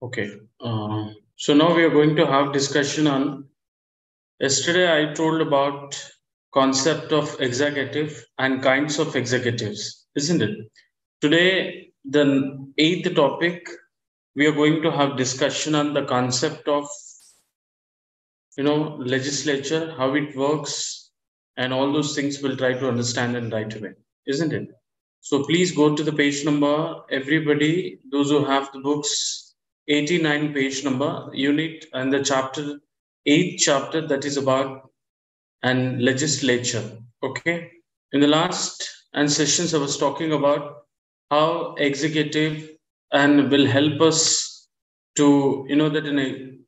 Okay. So now we are going to have discussion on. Yesterday I told about concept of executive and kinds of executives, isn't it? Today, the eighth topic, we are going to have discussion on the concept of legislature, how it works, and all those things we'll try to understand and right away, isn't it? So please go to the page number, everybody, those who have the books, 89 page number, unit and the chapter, 8th chapter, that is about and legislature. Okay. In the last and sessions, I was talking about how executive and will help us to, that in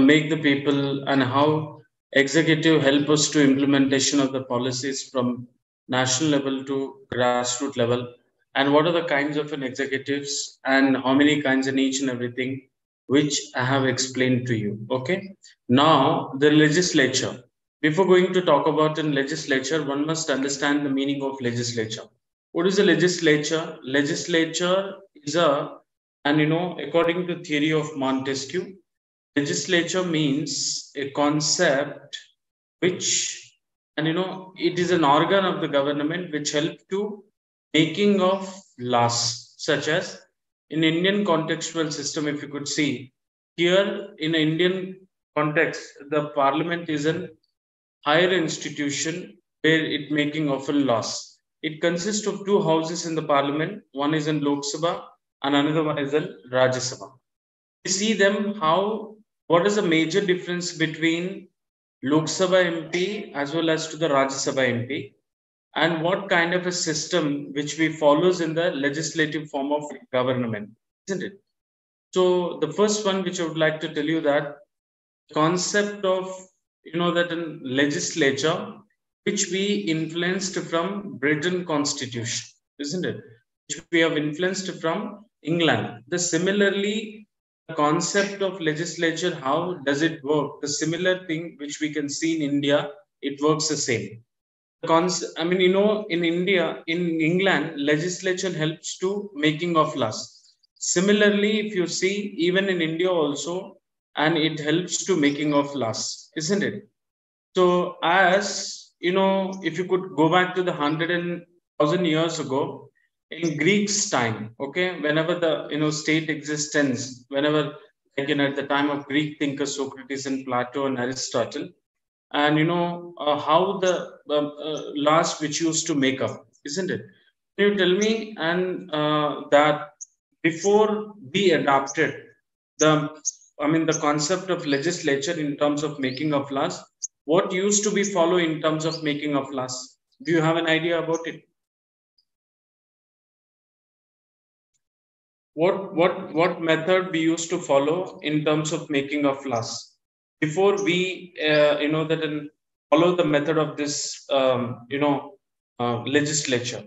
make the people, and how executive help us to implementation of the policies from national level to grassroots level, and what are the kinds of an executives and how many kinds in each and everything, which I have explained to you. Okay. Now the legislature. Before going to talk about in legislature, one must understand the meaning of legislature. What is a legislature? Legislature is and according to theory of Montesquieu, legislature means a concept which, and it is an organ of the government which help to making of laws, such as in Indian contextual system. If you could see here in Indian context, the parliament is an higher institution where it making often laws. It consists of two houses in the parliament. One is in Lok Sabha and another one is in Rajya Sabha. We see them how, what is the major difference between Lok Sabha MP as well as to the Rajya Sabha MP, and what kind of a system which we follows in the legislative form of government, isn't it? So the first one which I would like to tell you, that concept of that in legislature which we influenced from Britain Constitution, isn't it? Which we have influenced from England. The similarly, the concept of legislature, how does it work? The similar thing which we can see in India, it works the same. I mean, in India, in England, legislation helps to making of laws. Similarly, if you see, even in India also, and it helps to making of laws, isn't it? So, as if you could go back to the 100,000 years ago, in Greeks' time, okay, whenever the state existence, whenever like at the time of Greek thinkers Socrates and Plato and Aristotle, and how the laws which used to make up, isn't it? Can you tell me and that before we adopted the, I mean, the concept of legislature in terms of making of laws, what used to be followed in terms of making of laws? Do you have an idea about it? What method we used to follow in terms of making of laws before we that follow the method of this legislature?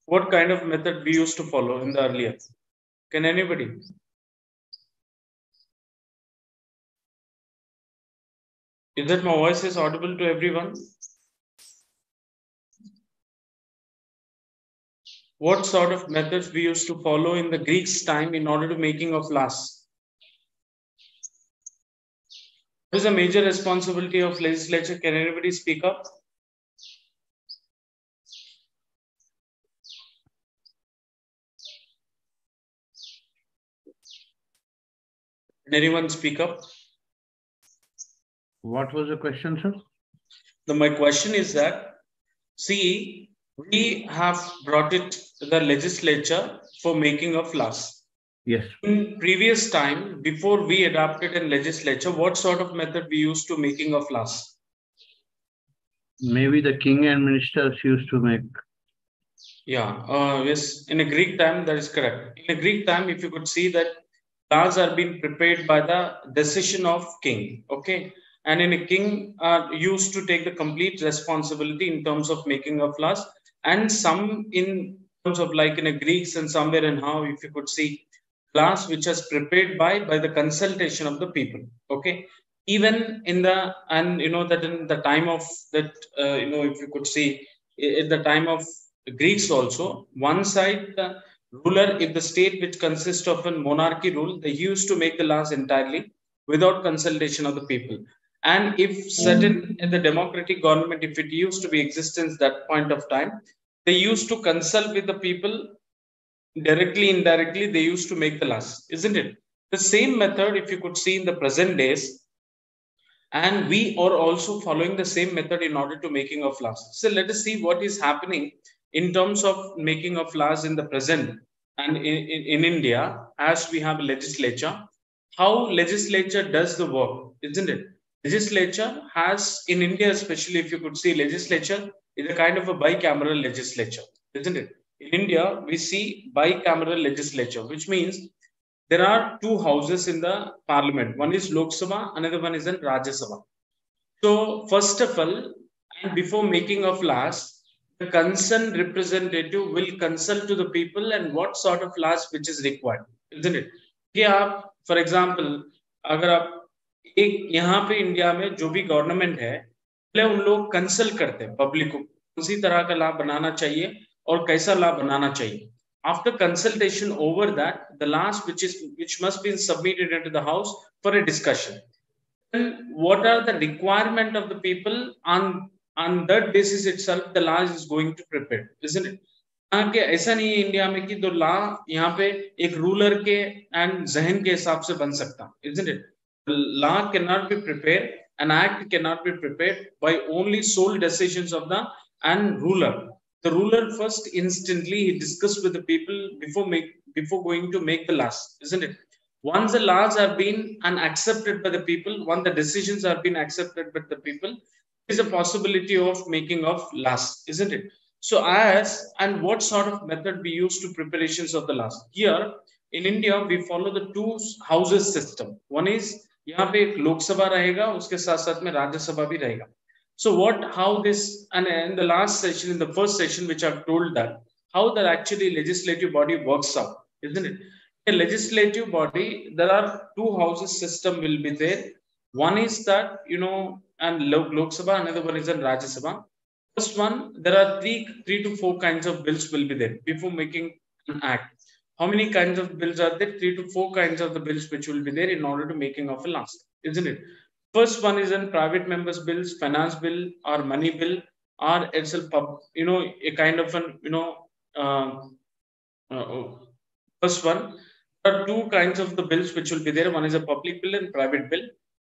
What kind of method we used to follow in the earlier? Can anybody? Is that my voice is audible to everyone? What sort of methods we used to follow in the Greeks' time in order to making of laws? What is the major responsibility of legislature? Can anybody speak up? Can anyone speak up? What was the question, sir? My question is that, see, we have brought it to the legislature for making of laws. Yes. In previous time, before we adopted in legislature, what sort of method we used to making of laws? Maybe the king and ministers used to make. Yeah, yes. In a Greek time, that is correct. In a Greek time, if you could see that laws are being prepared by the decision of king. Okay. And in a king used to take the complete responsibility in terms of making of laws, and some in terms of like in a Greeks and somewhere in how, if you could see, laws which is prepared by the consultation of the people. Okay. Even in the, and that in the time of that, if you could see, at the time of Greeks also, one side Ruler, if the state which consists of a monarchy rule, they used to make the laws entirely without consultation of the people. And if certain in the democratic government, if it used to be existence that point of time, they used to consult with the people directly, indirectly, they used to make the laws, isn't it? The same method, if you could see in the present days, and we are also following the same method in order to making of laws. So let us see what is happening in terms of making of laws in the present and in India, as we have a legislature, how legislature does the work, isn't it? Legislature has in India, especially if you could see, legislature is a kind of a bicameral legislature, isn't it? In India, we see bicameral legislature, which means there are two houses in the parliament. One is Lok Sabha, another one is in Rajya Sabha. So first of all, and before making of laws, the concerned representative will consult to the people and what sort of laws which is required, isn't it? कि आप, for example, अगर आप एक यहाँ पे India में जो भी गवर्नमेंट है, पहले उन लोग कंसल्ट करते हैं पब्लिक को उसी तरह का लाभ बनाना चाहिए और कैसा लाभ बनाना चाहिए. After consultation over that, the laws which must be submitted into the house for a discussion. And what are the requirement of the people on that basis itself the law is going to prepare, isn't it? कि ऐसा नहीं है India में कि तो law यहाँ पे एक रूलर के एंड जहन के हिसाब से बन सकता, isn't it? The law cannot be prepared, an act cannot be prepared by only sole decisions of the and ruler. The ruler first instantly he discussed with the people before going to make the laws, isn't it? Once the laws have been and accepted by the people, once the decisions have been accepted by the people, there is a possibility of making of laws, isn't it? So as and what sort of method we use to preparations of the laws? Here in India, we follow the two houses system. One is यहाँ पे एक लोकसभा रहेगा, उसके साथ साथ में राज्यसभा भी रहेगा. So how this, and in the last session, in the first session, which I've told that, how the actually legislative body works out, isn't it? A legislative body, there are two houses system will be there. One is that, and Lok Sabha, another one is in Rajya Sabha. First one, there are three to four kinds of bills will be there before making an act. How many kinds of bills are there? 3 to 4 kinds of the bills which will be there in order to making of a law, isn't it? First one is in private members bills, finance bill, or money bill, or it's a a kind of an first one. There are two kinds of the bills which will be there. One is a public bill and private bill.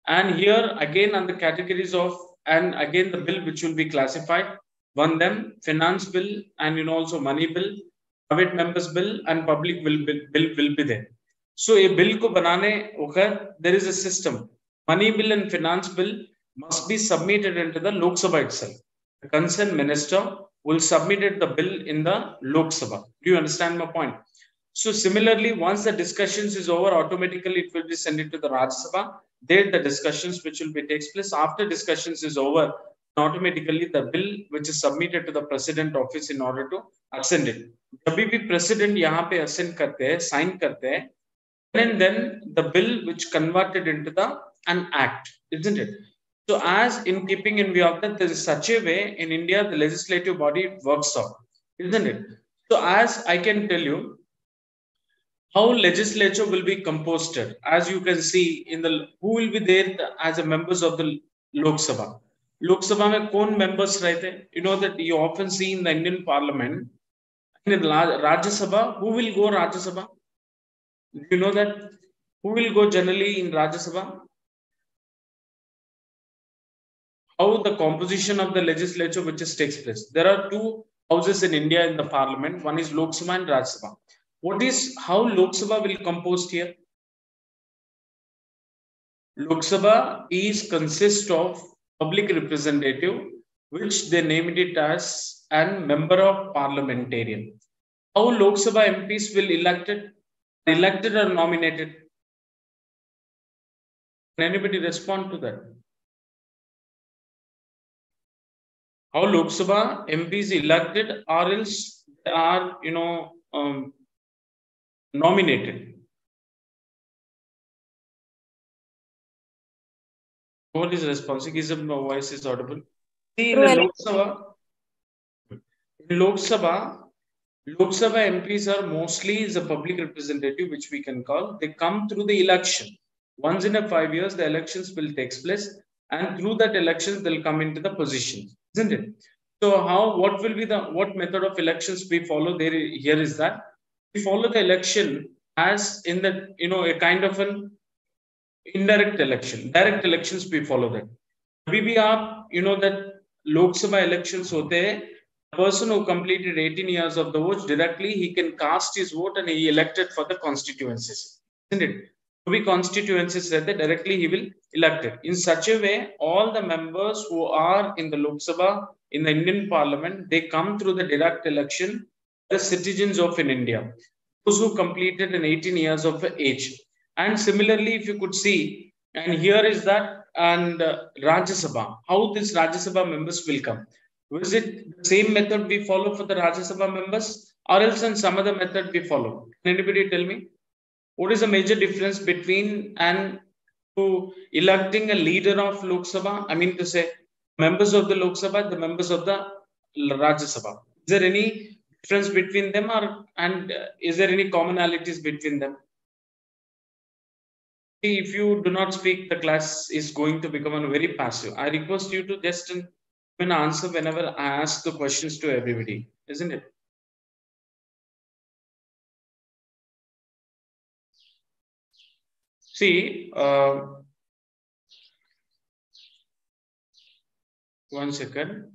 And here again on the categories of, and again the bill which will be classified, one them finance bill and also money bill, private members bill and public bill will be there. So a bill ko banane वक्त there is a system. Money bill and finance bill must be submitted into the Lok Sabha itself. The concerned minister will submit the bill in the Lok Sabha. Do you understand my point? So similarly, once the discussions is over, automatically it will be sent to the Rajya Sabha. There the discussions which will be takes place. After discussions is over, automatically the bill which is submitted to the president office in order to ascend it. जब भी president यहाँ पे ascend करते हैं, sign करते हैं, and then the bill which converted into an act, isn't it? So as in keeping in view of that, there is such a way in India the legislative body works out, isn't it? So as I can tell you, how legislature will be composed, as you can see in the who will be there as a members of the Lok Sabha. Lok Sabha mein kon members rehte? You know that you often see in the Indian Parliament. In the Rajya Sabha, who will go Rajya Sabha? Do you know that? Who will go generally in Rajya Sabha? How the composition of the legislature which takes place. There are two houses in India in the Parliament. One is Lok Sabha and Rajya Sabha. What is how Lok Sabha will composed here? Lok Sabha is consist of public representative, which they named it as an member of parliamentarian. How Lok Sabha MPs will elected or nominated? Can anybody respond to that? How Lok Sabha MPs elected or else they are nominated? What is the response? My voice is audible. See, in Lok Sabha, Lok Sabha MPs are mostly is a public representative, which we can call. They come through the election. Once in a 5 years, the elections will take place, and through that elections, they'll come into the position, isn't it? So, what will be what method of elections we follow? There, here is that we follow the election as in the a kind of an indirect election. Direct elections we follow that. अभी भी आप that Lok Sabha elections होते हैं, the person who completed 18 years of the vote directly he can cast his vote and he elected for the constituencies, isn't it? To be constituencies रहते directly he will elected. In such a way, all the members who are in the Lok Sabha in the Indian Parliament, they come through the direct election, the citizens of in India, those who completed in 18 years of age. And similarly, if you could see, and here is that, and Rajya Sabha, how this Rajya Sabha members will come. Was it the same method we follow for the Rajya Sabha members, or else in some other method we follow? Can anybody tell me? What is the major difference between and to electing a leader of Lok Sabha? I mean to say, members of the Lok Sabha, the members of the Rajya Sabha. Is there any difference between them, or and is there any commonalities between them? If you do not speak, the class is going to become a very passive. I request you to just answer whenever I ask the questions to everybody, isn't it? See, 1 second.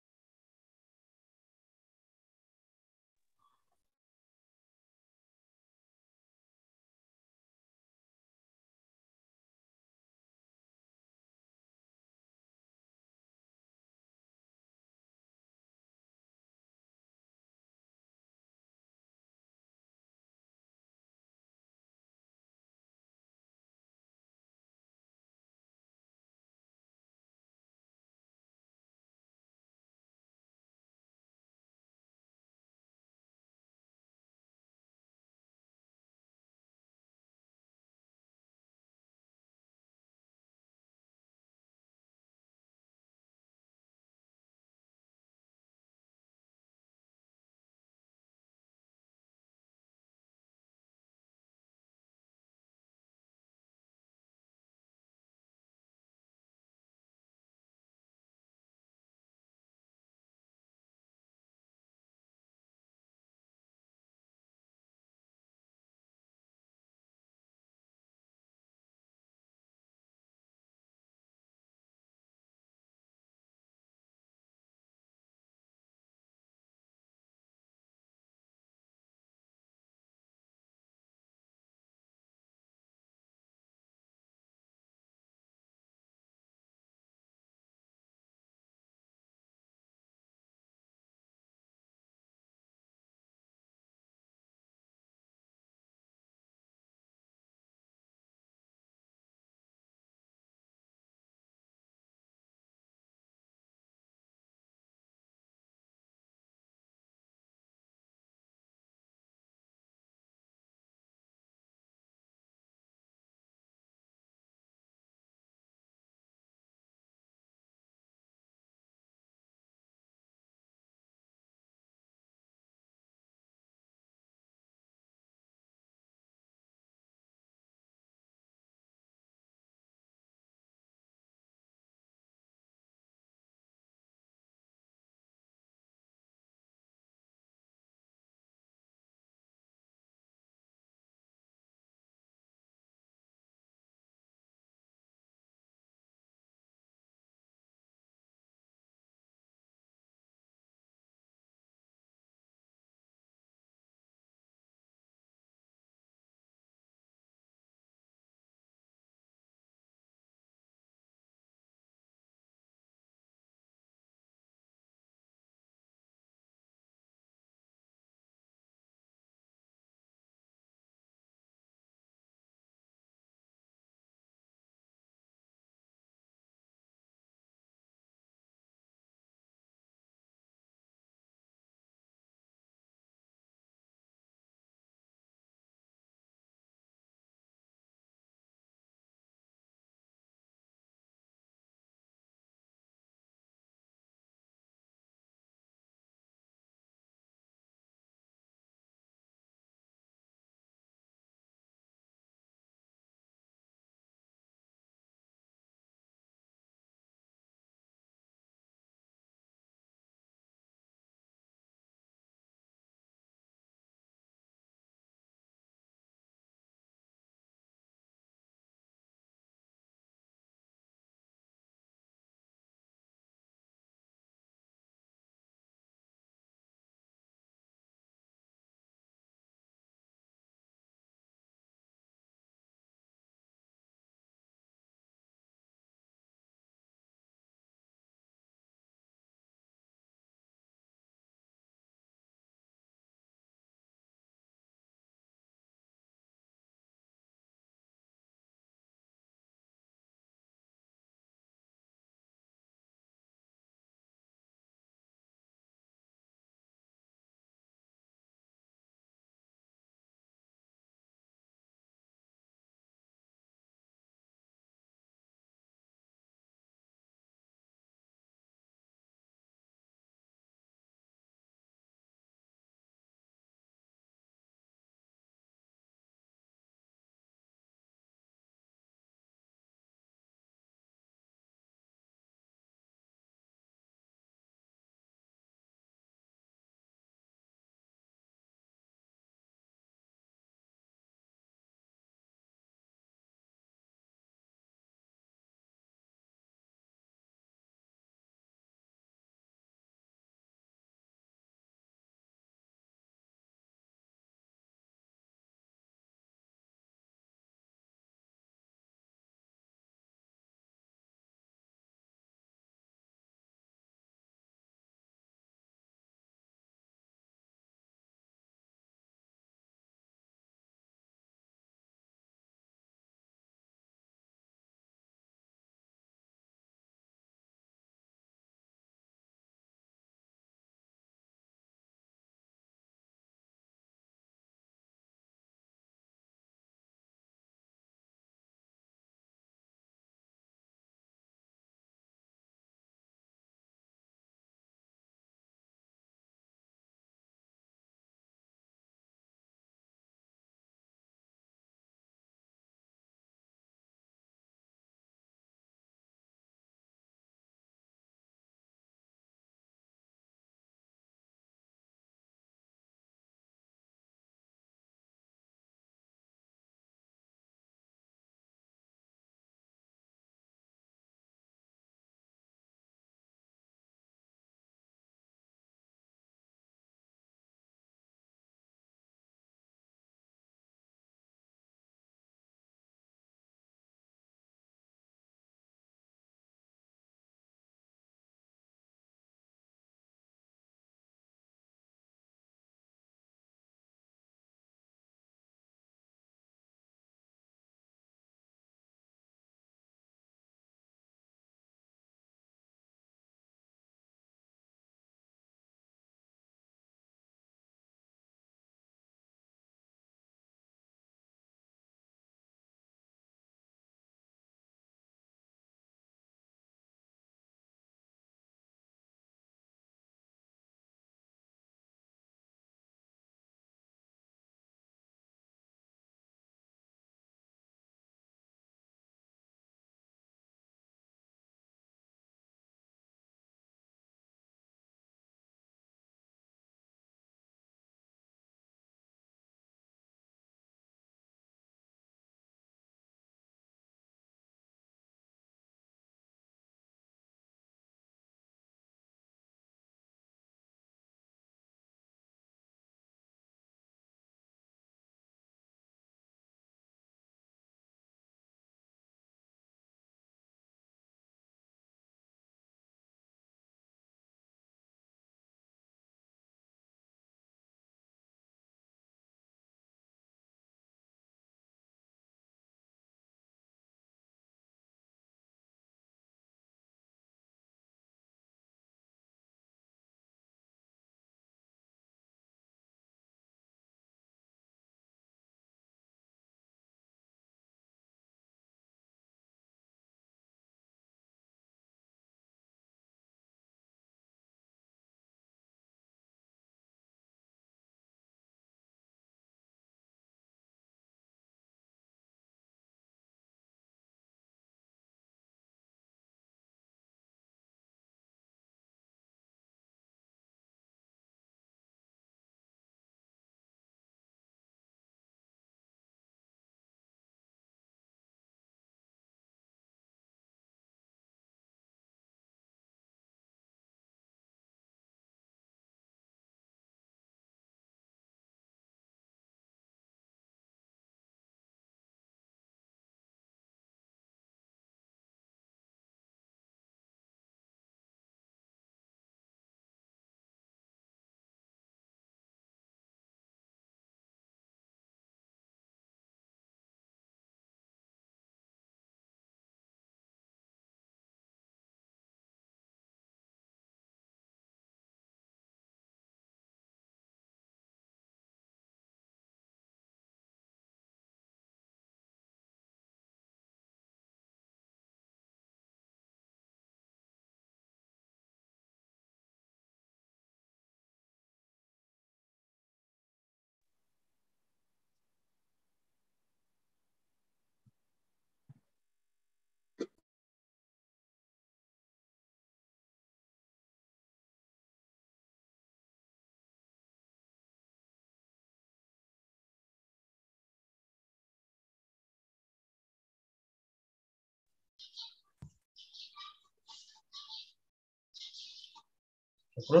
ఇప్పుడు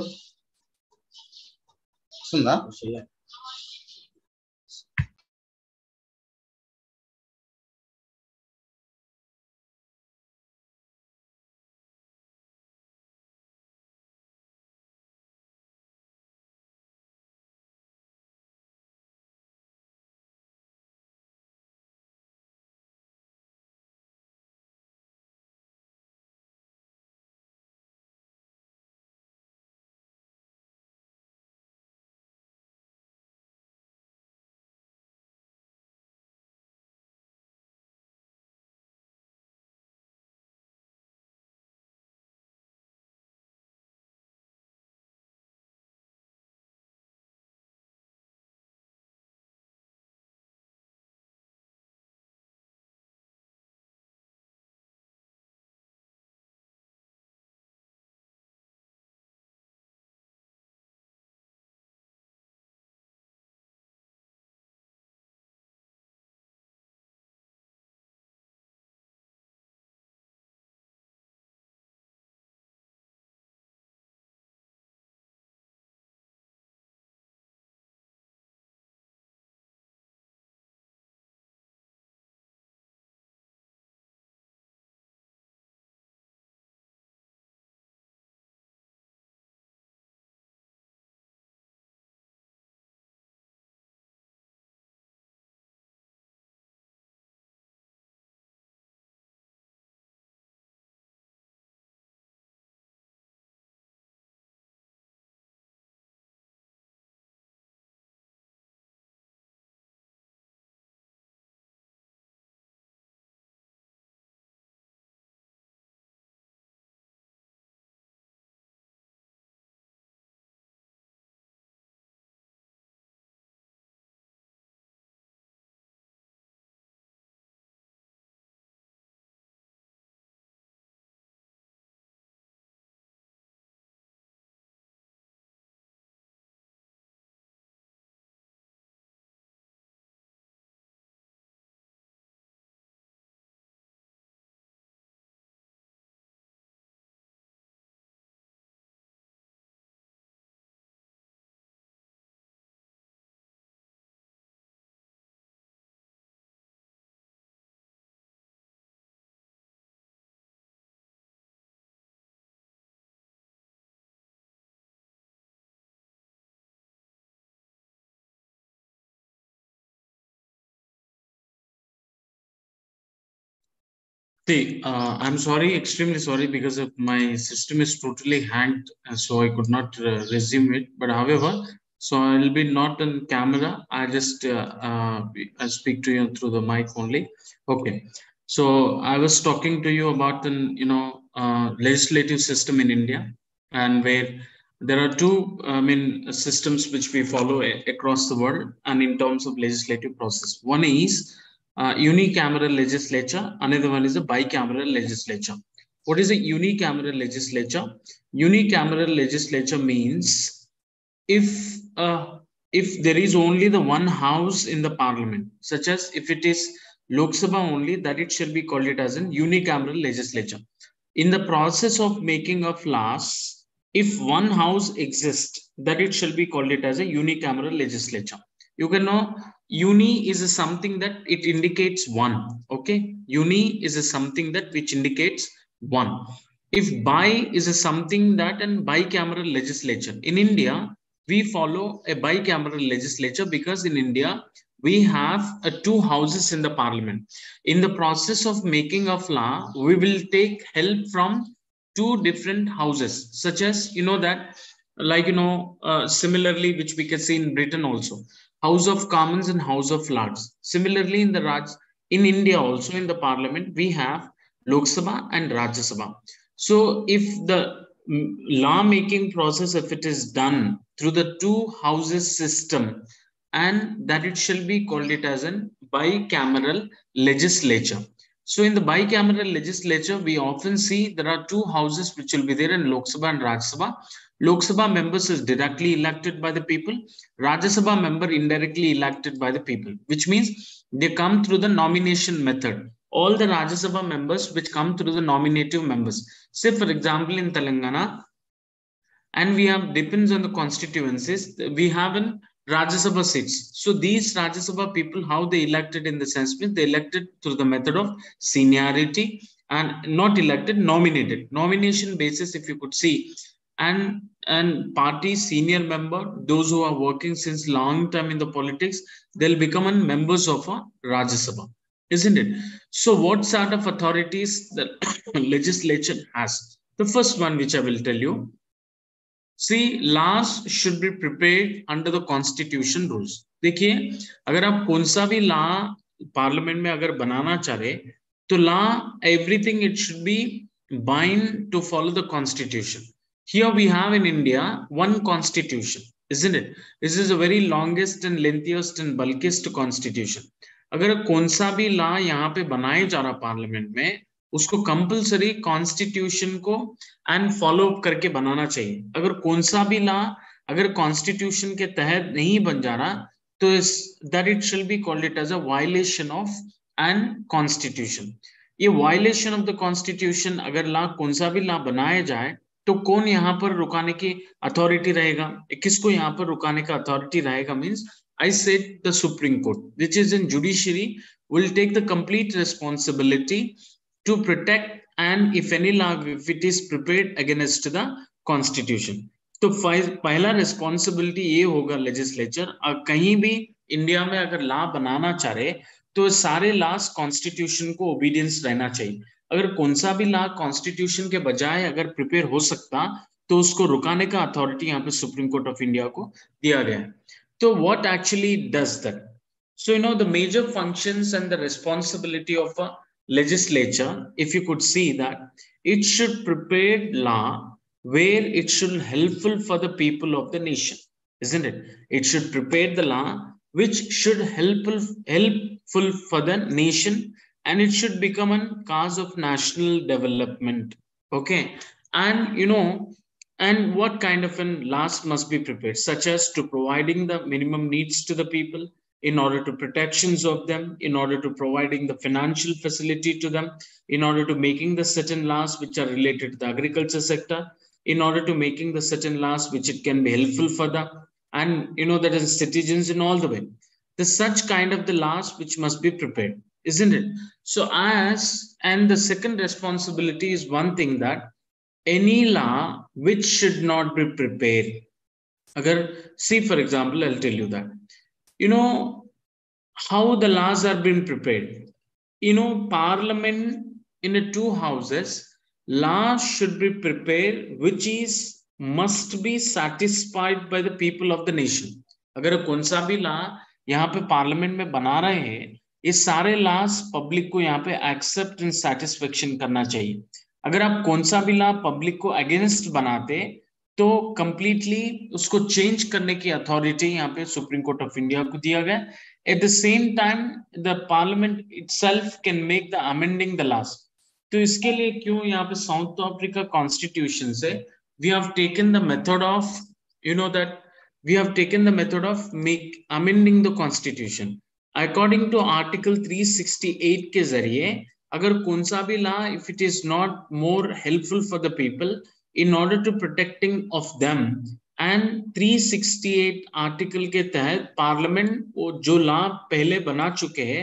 వస్తుందా? See, I'm sorry, extremely sorry, because of my system is totally hanged, so I could not resume it. But however, so I will be not on camera. I just I speak to you through the mic only. Okay. So I was talking to you about the legislative system in India, and where there are two systems which we follow across the world, and in terms of legislative process. One is unicameral legislature, another one is a bicameral legislature. What is a unicameral legislature? Unicameral legislature means if there is only the one house in the parliament, such as if it is Lok Sabha only, that it shall be called it as an unicameral legislature. In the process of making of laws, if one house exists, that it shall be called it as a unicameral legislature. You can know uni is a something that it indicates one. Okay, uni is a something that which indicates one. If bi is a something that and bicameral legislature. In India, we follow a bicameral legislature because in India we have two houses in the parliament. In the process of making of law, we will take help from two different houses, such as that, like similarly, which we can see in Britain also, House of Commons and House of Lords. Similarly, in India also in the parliament we have Lok Sabha and Rajya Sabha. So if the law making process, if it is done through the two houses system, and that it shall be called it as an bicameral legislature. So in the bicameral legislature, we often see there are two houses which will be there in Lok Sabha and Rajya Sabha. Lok Sabha members is directly elected by the people. Rajya Sabha member indirectly elected by the people, which means they come through the nomination method. All the Rajya Sabha members which come through the nominative members. Say for example in Telangana, and we have depends on the constituencies. We have in Rajya Sabha seats. So these Rajya Sabha people, how they elected in the sense means they elected through the method of seniority and not elected, nominated. Nomination basis, if you could see, and party senior member, those who are working since long time in the politics, they'll become members of a Rajya Sabha, isn't it? So what sort of authorities the legislature has? The first one, which I will tell you, see, laws should be prepared under the constitution rules. देखिए, अगर आप कौन सा भी law parliament में अगर बनाना चाहे, तो law everything it should be bind to follow the constitution. Here we have in India one constitution, isn't it? This is a very longest and lengthiest and bulkiest constitution. अगर कौन सा भी law यहाँ पे बनाए जा रहा parliament में, उसको कंपलसरी कॉन्स्टिट्यूशन को एंड फॉलो अप करके बनाना चाहिए. अगर कौन सा भी लॉ अगर कॉन्स्टिट्यूशन के तहत नहीं बन जा रहा, तो that it shall be called it as a violation of and constitution. ये वायलेशन ऑफ द कॉन्स्टिट्यूशन अगर लॉ कौन सा भी लॉ बनाया जाए, तो कौन यहाँ पर रुकाने की अथॉरिटी रहेगा, किसको यहाँ पर रुकाने का अथॉरिटी रहेगा? Means I said the Supreme Court, which is in judiciary, will take the complete responsibility to protect and if any law, if it is prepared against the constitution. तो पहला responsibility ये होगा legislature, कहीं भी India में अगर law बनाना चाहे तो सारे लॉस कॉन्स्टिट्यूशन को ओबीडियंस रहना चाहिए. अगर कौन सा भी लॉ कॉन्स्टिट्यूशन के बजाय अगर प्रिपेयर हो सकता, तो उसको रुकाने का अथॉरिटी यहाँ पे सुप्रीम कोर्ट ऑफ इंडिया को दिया गया है. तो what actually does that? So you know the major functions and the responsibility of a legislature, if you could see that it should prepare law where it should helpful for the people of the nation, isn't it? It should prepare the law which should helpful for the nation, and it should become a cause of national development. Okay, and you know, and what kind of an laws must be prepared, such as to providing the minimum needs to the people, in order to protections of them, in order to providing the financial facility to them, in order to making the certain laws which are related to the agriculture sector, in order to making the certain laws which it can be helpful for the, and you know, that is citizens in all the way. The such kind of the laws which must be prepared, isn't it? So and the second responsibility is one thing, that any law which should not be prepared. Agar, see, for example, I'll tell you that, you know, how the laws are being prepared. You know, parliament in the two houses, laws should be prepared which is must be satisfied by the people of the nation. अगर कौन सा भी law यहाँ पे parliament में बना रहे हैं, ये सारे लॉस पब्लिक को यहाँ पे एक्सेप्ट एंड सैटिस्फैक्शन करना चाहिए. अगर आप कौन सा भी लॉ पब्लिक को अगेंस्ट बनाते, तो कंप्लीटली उसको चेंज करने की अथॉरिटी यहाँ पे सुप्रीम कोर्ट ऑफ इंडिया को दिया गया. At the same time the parliament itself can make the amending the laws. तो इसके लिए क्यों यहाँ पे साउथ अफ्रीका कॉन्स्टिट्यूशन से we have taken the method of, you know that we have taken the method of make amending the constitution according to article 368 के जरिए. अगर कौन सा भी law if it is not more helpful for the people in order to protecting of them, and 368 article के तहत parliament वो जो लॉ पहले बना चुके हैं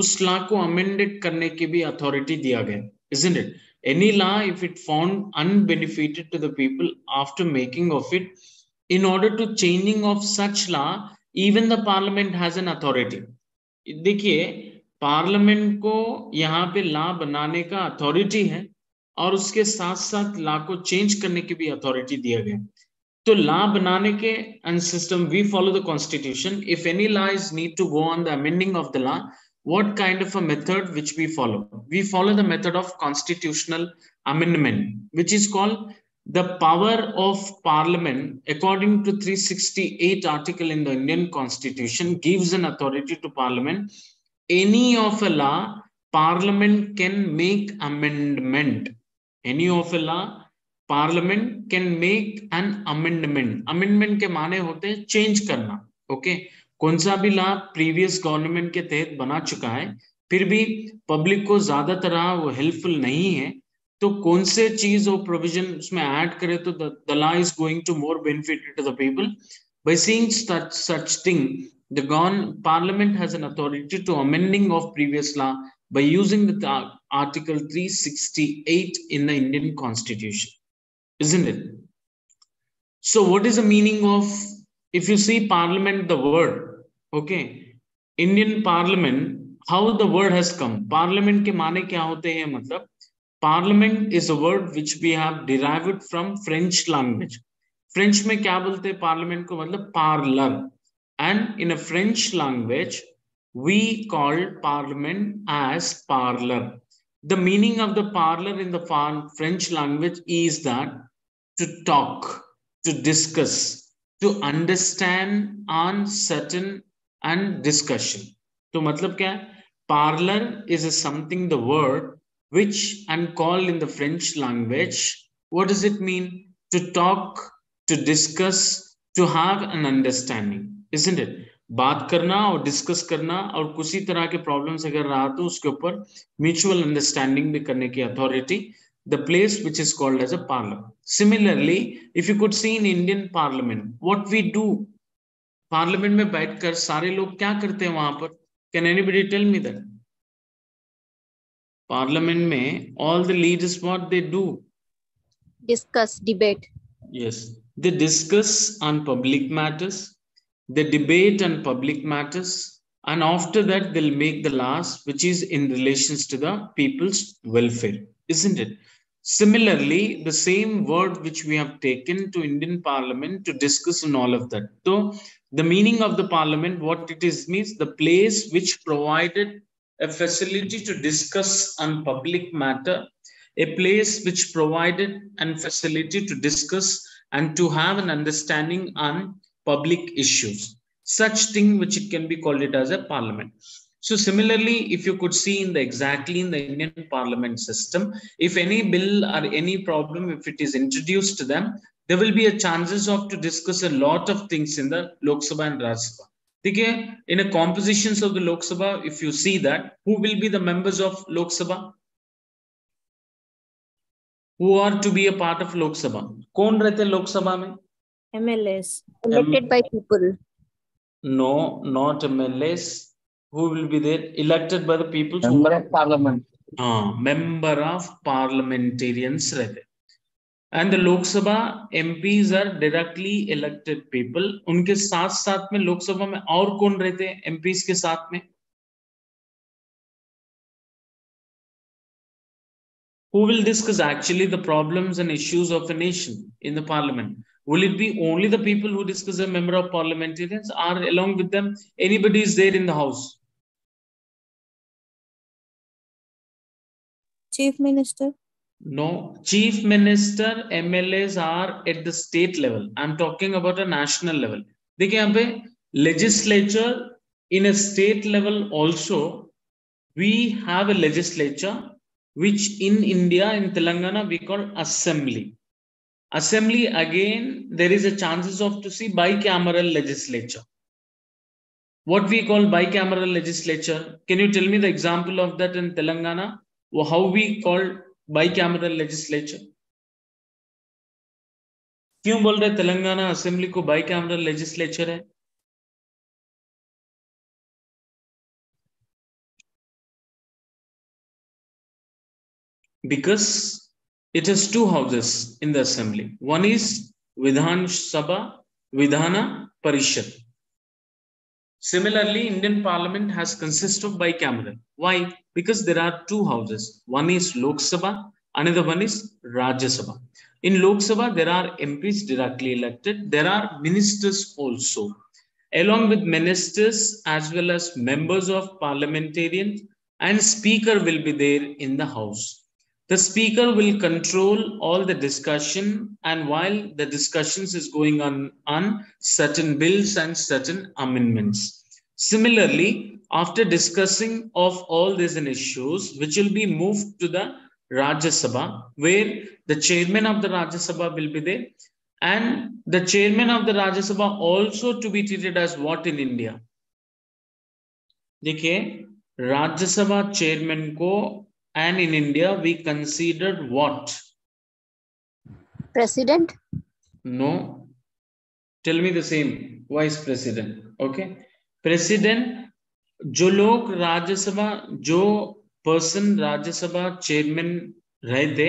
उस लॉ को अमेंडेड करने की भी अथॉरिटी दिया गया, isn't it? Any law if it found unbenefited to the people after making of it, in order to changing of such law, even the parliament has an authority. देखिए, parliament को यहाँ पे law बनाने का authority है और उसके साथ साथ लॉ को चेंज करने की भी अथॉरिटी दिया गया. तो लॉ बनाने के and system we follow the constitution. If any law is need to go on the amending of the law, what kind of a method which we follow the method of constitutional amendment, which is called the power of parliament according to 368 article in the Indian constitution gives an authority to parliament. Any of a law, parliament can make amendment. Any of a law, parliament can make an amendment. Amendment के माने होते हैं change करना. Okay, कौन सा भी law previous government के तहत बना चुका है, फिर भी पब्लिक को ज्यादातर वो हेल्पफुल नहीं है, तो कौन से चीज और प्रोविजन उसमें ऐड करे तो the law is going to more benefit to the people by seeing such thing. The Parliament has an authority to amending of previous law by using the Article 368 in the Indian Constitution, isn't it? So what is the meaning of, if you see Parliament, the word, okay, Indian Parliament, how the word has come? Parliament के माने क्या होते हैं? मतलब Parliament is a word which we have derived from French language. French में क्या बोलते हैं Parliament को? मतलब parlor. And in a French language, we call Parliament as parlor. The meaning of the parlor in the French language is that to talk, to discuss, to understand on certain and discussion. तो मतलब क्या है? Parlor is a something, the word which and called in the French language. What does it mean? To talk, to discuss, to have an understanding, isn't it? बात करना और discuss करना और किसी तरह के प्रॉब्लम्स अगर रहा तो उसके ऊपर म्यूचुअल अंडरस्टैंडिंग भी करने की authority, the place which is called as a parliament. Similarly, if you could see in Indian Parliament, what we do, Parliament में बैठकर सारे लोग क्या करते हैं वहां पर? Can anybody tell me that? Parliament में all the leaders, what they do? Discuss, debate. Yes, they discuss on public matters, they debate on public matters, and after that they'll make the laws which is in relations to the people's welfare, isn't it? Similarly, the same word which we have taken to Indian Parliament to discuss on all of that. So the meaning of the Parliament, what it is means, the place which provided a facility to discuss on public matter, a place which provided a facility to discuss and to have an understanding on public issues. Such thing which it can be called it as a parliament. So similarly, if you could see in the exactly in the Indian Parliament system, if any bill or any problem, if it is introduced to them, there will be a chances of to discuss a lot of things in the Lok Sabha and Rajya Sabha. Okay, in a compositions of the Lok Sabha, if you see that, who will be the members of Lok Sabha? Who are to be a part of Lok Sabha? कौन रहते Lok Sabha में? MLAs. Elected by people. No, not MLAs. Who will be there? Elected by the people. Member of Parliament. Member of parliamentarians रहते. And the Lok Sabha MPs are directly elected people. उनके साथ साथ में लोक सभा में और कौन रहते हैं MPs के साथ में? Who will discuss actually the problems and issues of the nation in the parliament? Will it be only the people who discuss a member of parliamentarians, or along with them anybody is there in the house? Chief Minister. No, Chief Minister, MLAs are at the state level. I'm talking about a national level. देखिए यहाँ पे legislature in a state level also, we have a legislature which in India, in Telangana, we call assembly. Assembly, again, there is a chances of to see bicameral legislature. What we call bicameral legislature, can you tell me the example of that in Telangana? Or how we call bicameral legislature? क्यों बोल रहे Telangana assembly को bicameral legislature है? Because it has two houses in the assembly. One is Vidhan Sabha, Vidhana Parishad. Similarly, Indian Parliament has consist of bicameral. Why? Because there are two houses. One is Lok Sabha, another one is Rajya Sabha. In Lok Sabha, there are MPs directly elected. There are ministers also. Along with ministers as well as members of parliamentarians, and speaker will be there in the house. The speaker will control all the discussion, and while the discussions is going on certain bills and certain amendments. Similarly, after discussing of all these issues, which will be moved to the Rajya Sabha, where the chairman of the Rajya Sabha will be there, and the chairman of the Rajya Sabha also to be treated as what in India? देखिए, Rajya Sabha chairman को And in India, we considered what? President. No. Tell me the same. Vice President. Okay. President, जो लोग राज्यसभा, जो person Rajya Sabha chairman रहे थे,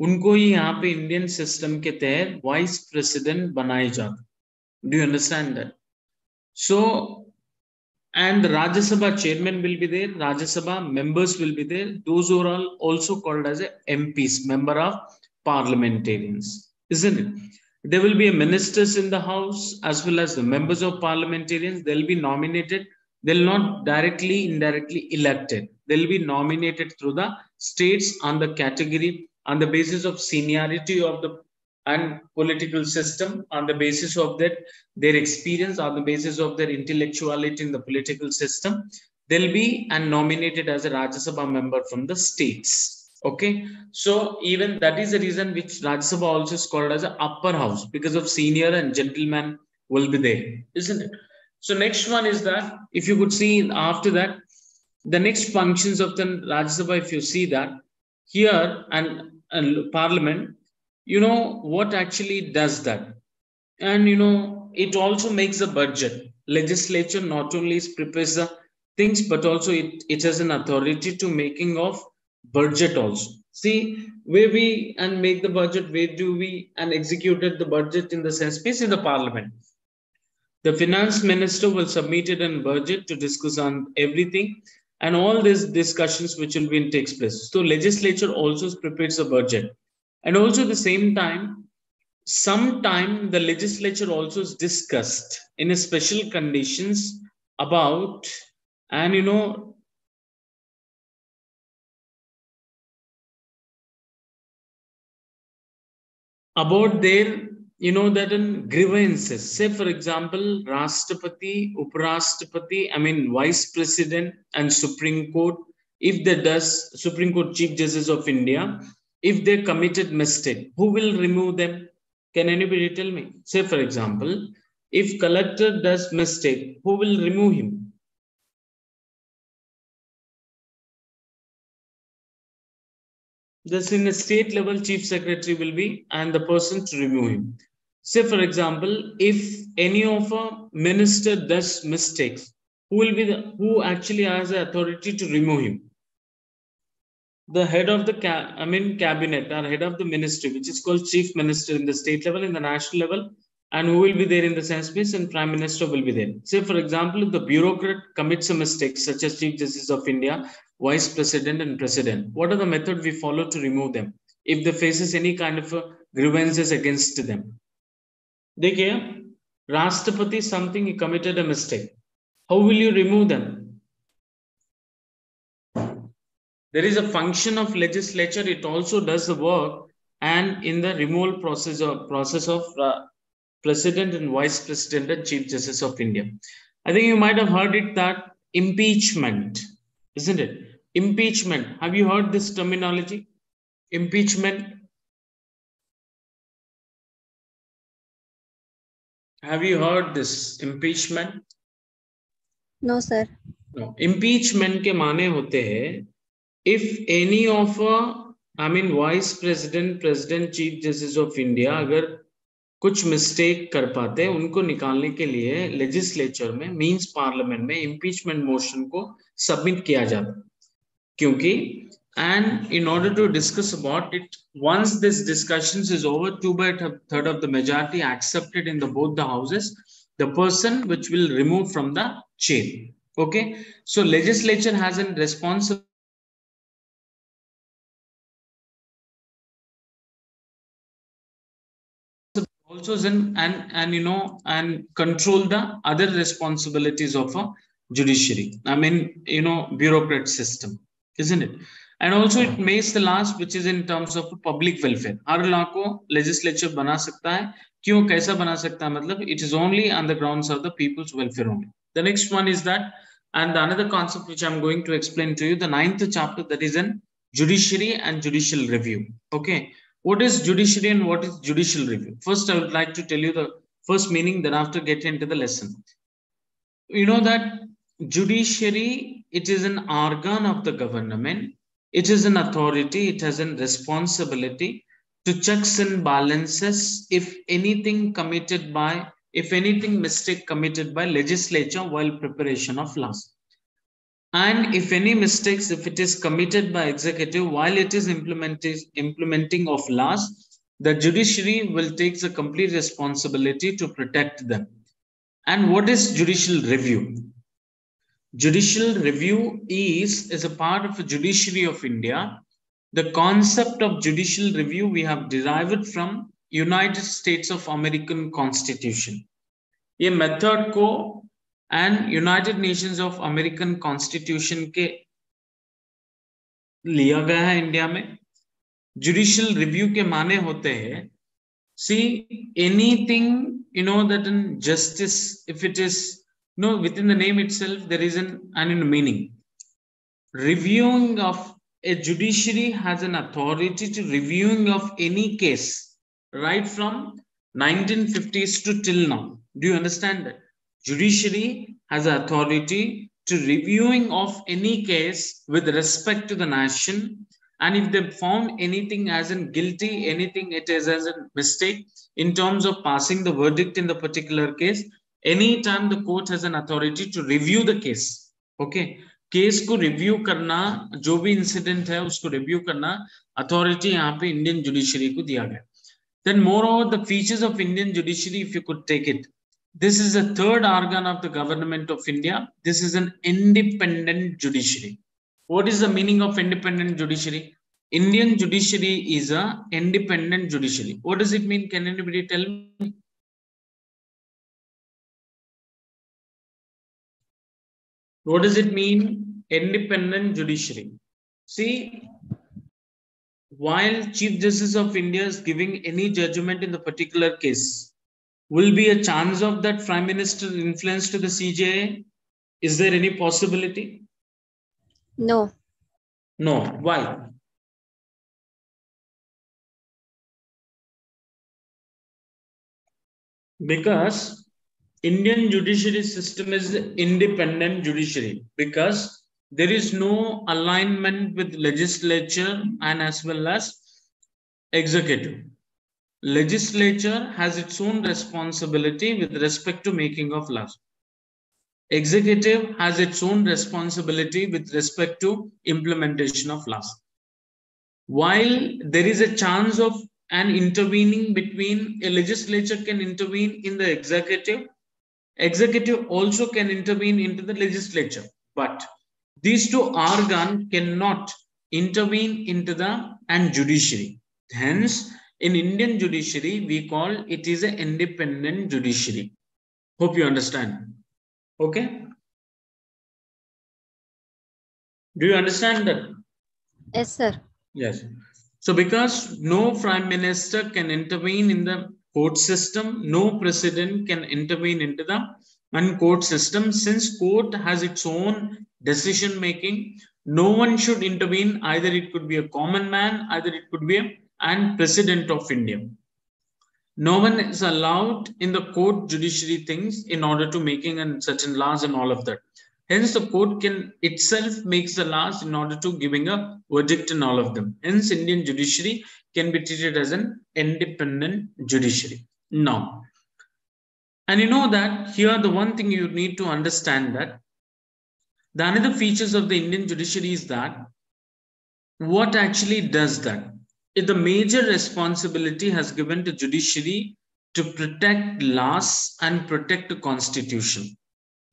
उनको ही यहाँ पे इंडियन सिस्टम के तहत वाइस प्रेसिडेंट बनाए जाते. Do you understand that? So, and the Rajya Sabha chairman will be there, Rajya Sabha members will be there. Those are all also called as MPs, member of parliamentarians, isn't it? There will be a ministers in the house as well as the members of parliamentarians. They'll be nominated. They'll not directly, indirectly elected. They'll be nominated through the states on the category, on the basis of seniority of the and political system, on the basis of that their experience, on the basis of their intellectuality in the political system. They'll be and nominated as a Rajya Sabha member from the states. Okay, so even that is the reason which Rajya Sabha also is called as an upper house, because of senior and gentleman will be there, isn't it? So next one is that if you could see after that the next functions of the Rajya Sabha, if you see that here and Parliament, you know what actually does that, and you know it also makes a budget. Legislature not only prepares the things, but also it has an authority to making of budget also. See where we and make the budget, where do we and executed the budget in the sense space in the Parliament. The finance minister will submit it in budget to discuss on everything and all these discussions which will be in takes place. So legislature also prepares a budget. And also at the same time, sometime the legislature also is discussed in a special conditions about, and you know, about their, you know, that in grievances. Say for example, Rashtrapati, Uprashtrapati, I mean Vice President and Supreme Court, if they does Supreme Court Chief Justice of India, if they committed mistake, who will remove them? Can anybody tell me? Say for example, if collector does mistake, who will remove him? This in a state level, chief secretary will be and the person to remove him. Say for example, if any of a minister does mistakes, who will be the who actually has the authority to remove him? The head of the cabinet or head of the ministry, which is called chief minister in the state level, in the national level, and who will be there in the sense space, and prime minister will be there. Say for example, if the bureaucrat commits a mistake, such as Chief Justice of India, Vice President and President, what are the method we follow to remove them if they faces any kind of grievances against them? Dekhiye, Rashtrapati something he committed a mistake. How will you remove them? There is a function of legislature. It also does the work and in the removal process of President and Vice President and Chief Justice of India. I think you might have heard it that impeachment, isn't it? Impeachment. Have you heard this terminology? Impeachment. Have you heard this impeachment? No, sir. No. Impeachment के माने होते हैं if any of Vice President, President, Chief Justice of India अगर कुछ mistake कर पाते हैं, उनको निकालने के लिए लेजिस्लेचर में मींस पार्लियामेंट में इम्पीचमेंट मोशन को सबमिट किया जाता है. क्योंकि and in order to discuss about it, once this discussions is over, 2/3 of the majority accepted in the both the houses, the person which will remove from the chair. Okay, so legislature has a responsibility also and you know and control the other responsibilities of a judiciary. I mean, you know, bureaucrat system, isn't it? And also it makes the laws which is in terms of public welfare. Her law को legislature बना सकता है. क्यों कैसा बना सकता है? मतलब it is only on the grounds of the people's welfare only. The next one is that, and the another concept which I'm going to explain to you, the 9th chapter, that is in judiciary and judicial review. Okay. What is judiciary and what is judicial review? First, I would like to tell you the first meaning, then after get into the lesson. You know that judiciary, it is an organ of the government. it is an authority, it has a responsibility to checks and balances if anything mistake committed by legislature while preparation of laws. And if any mistakes, if it is committed by executive while it is implementing of laws, the judiciary will take the complete responsibility to protect them. And what is judicial review? Judicial review is a part of the judiciary of India. The concept of judicial review we have derived from United States of American Constitution. ये method को and United Nations of American constitution के लिया गया है India में. Judicial review के माने होते हैं, see anything that in justice, if it is within the name itself there is an meaning. Reviewing of a judiciary has an authority to reviewing of any case right from 1950s to till now. Do you understand that? Judiciary has authority to reviewing of any case with respect to the nation, and if they found anything as in guilty, anything it is as a mistake in terms of passing the verdict in the particular case, anytime the court has an authority to review the case. Okay, case को review करना, जो भी incident है उसको review करना authority यहाँ पे Indian judiciary को दिया गया. Then moreover, the features of Indian judiciary, if you could take it, this is a third organ of the government of India. This is an independent judiciary. What is the meaning of independent judiciary? Indian judiciary is a independent judiciary. What does it mean? Can anybody tell me? What does it mean? Independent judiciary. See, while Chief Justice of India is giving any judgment in the particular case, will be a chance of that Prime Minister influence to the CJA? Is there any possibility? No. No. Why? Because Indian judiciary system is independent judiciary, because there is no alignment with legislature and as well as executive. Legislature has its own responsibility with respect to making of laws. Executive has its own responsibility with respect to implementation of laws. While there is a chance of an intervening between, a legislature can intervene in the executive also can intervene into the legislature, but these two organs cannot intervene into the judiciary. Hence, in Indian judiciary, we call it is an independent judiciary. Hope you understand. Okay? Do you understand that? Yes, sir. Yes. So because no Prime Minister can intervene in the court system, no president can intervene into the court system. Since court has its own decision making, no one should intervene. Either it could be a common man, either it could be and President of India. No one is allowed in the court judiciary things in order to making certain laws and all of that. Hence, the court can itself makes the laws in order to giving a verdict in all of them. Hence, Indian judiciary can be treated as an independent judiciary. Now, and you know that here the one thing you need to understand that the another features of the Indian judiciary is that what actually does that? The major responsibility has given to judiciary to protect laws and protect the constitution.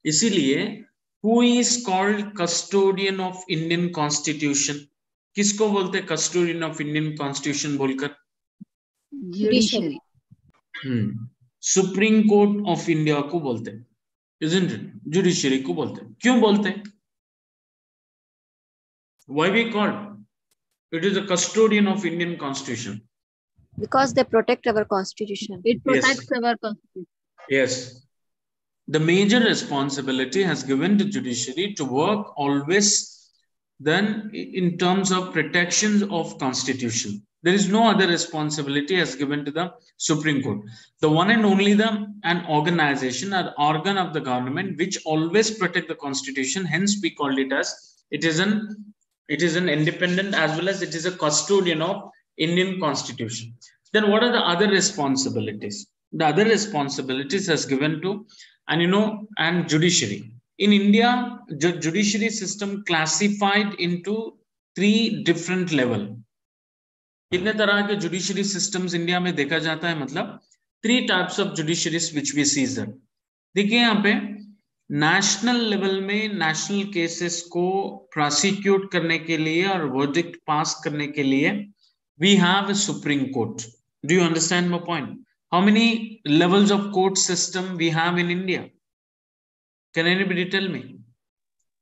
इसीलिए who is called custodian of Indian Constitution? किसको बोलते custodian of Indian Constitution बोलकर? Judiciary. Supreme Court of India को बोलते, isn't it? Judiciary को बोलते. क्यों बोलते? Why we call? It is a custodian of Indian Constitution. Because they protect our constitution. It protects our constitution. Yes. The major responsibility has given to judiciary to work always then in terms of protections of constitution. There is no other responsibility as given to the Supreme Court. The one and only an organization or organ of the government which always protect the constitution. Hence we called it as it is an It is an independent as well as it is a custodian of Indian Constitution. Then what are the other responsibilities? The other responsibilities is given to, and judiciary. In India, the judiciary system classified into 3 different level. कितने तरह के judiciary systems India में देखा जाता है, मतलब 3 types of judiciaries which we see there. देखिए यहाँ पे नेशनल लेवल में नेशनल केसेस को प्रोसिक्यूट करने के लिए और वर्डिक्ट पास करने के लिए we have a Supreme Court. Do you understand my point? How many levels of court system we have in India? Can anybody tell me?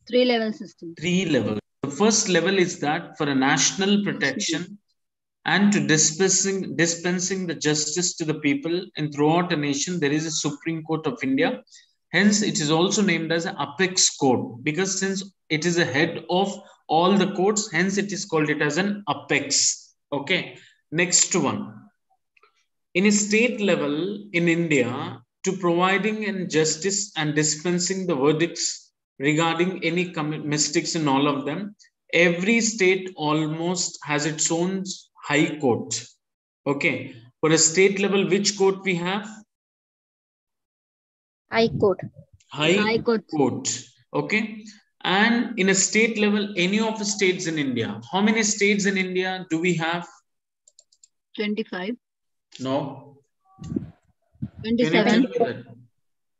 3 level system. 3 levels. The first level is that for a national protection and to dispensing the justice to the people and throughout a nation, there is a Supreme Court of India. Hence, it is also named as an apex court, because since it is a head of all the courts, hence it is called it as an apex. Okay. Next one. In a state level in India, to providing and justice and dispensing the verdicts regarding any mistakes in all of them, every state almost has its own high court. Okay. For a state level, which court we have? High Court. High court. Okay. And in a state level, any of the states in India, how many states in India do we have? 25. No. 27.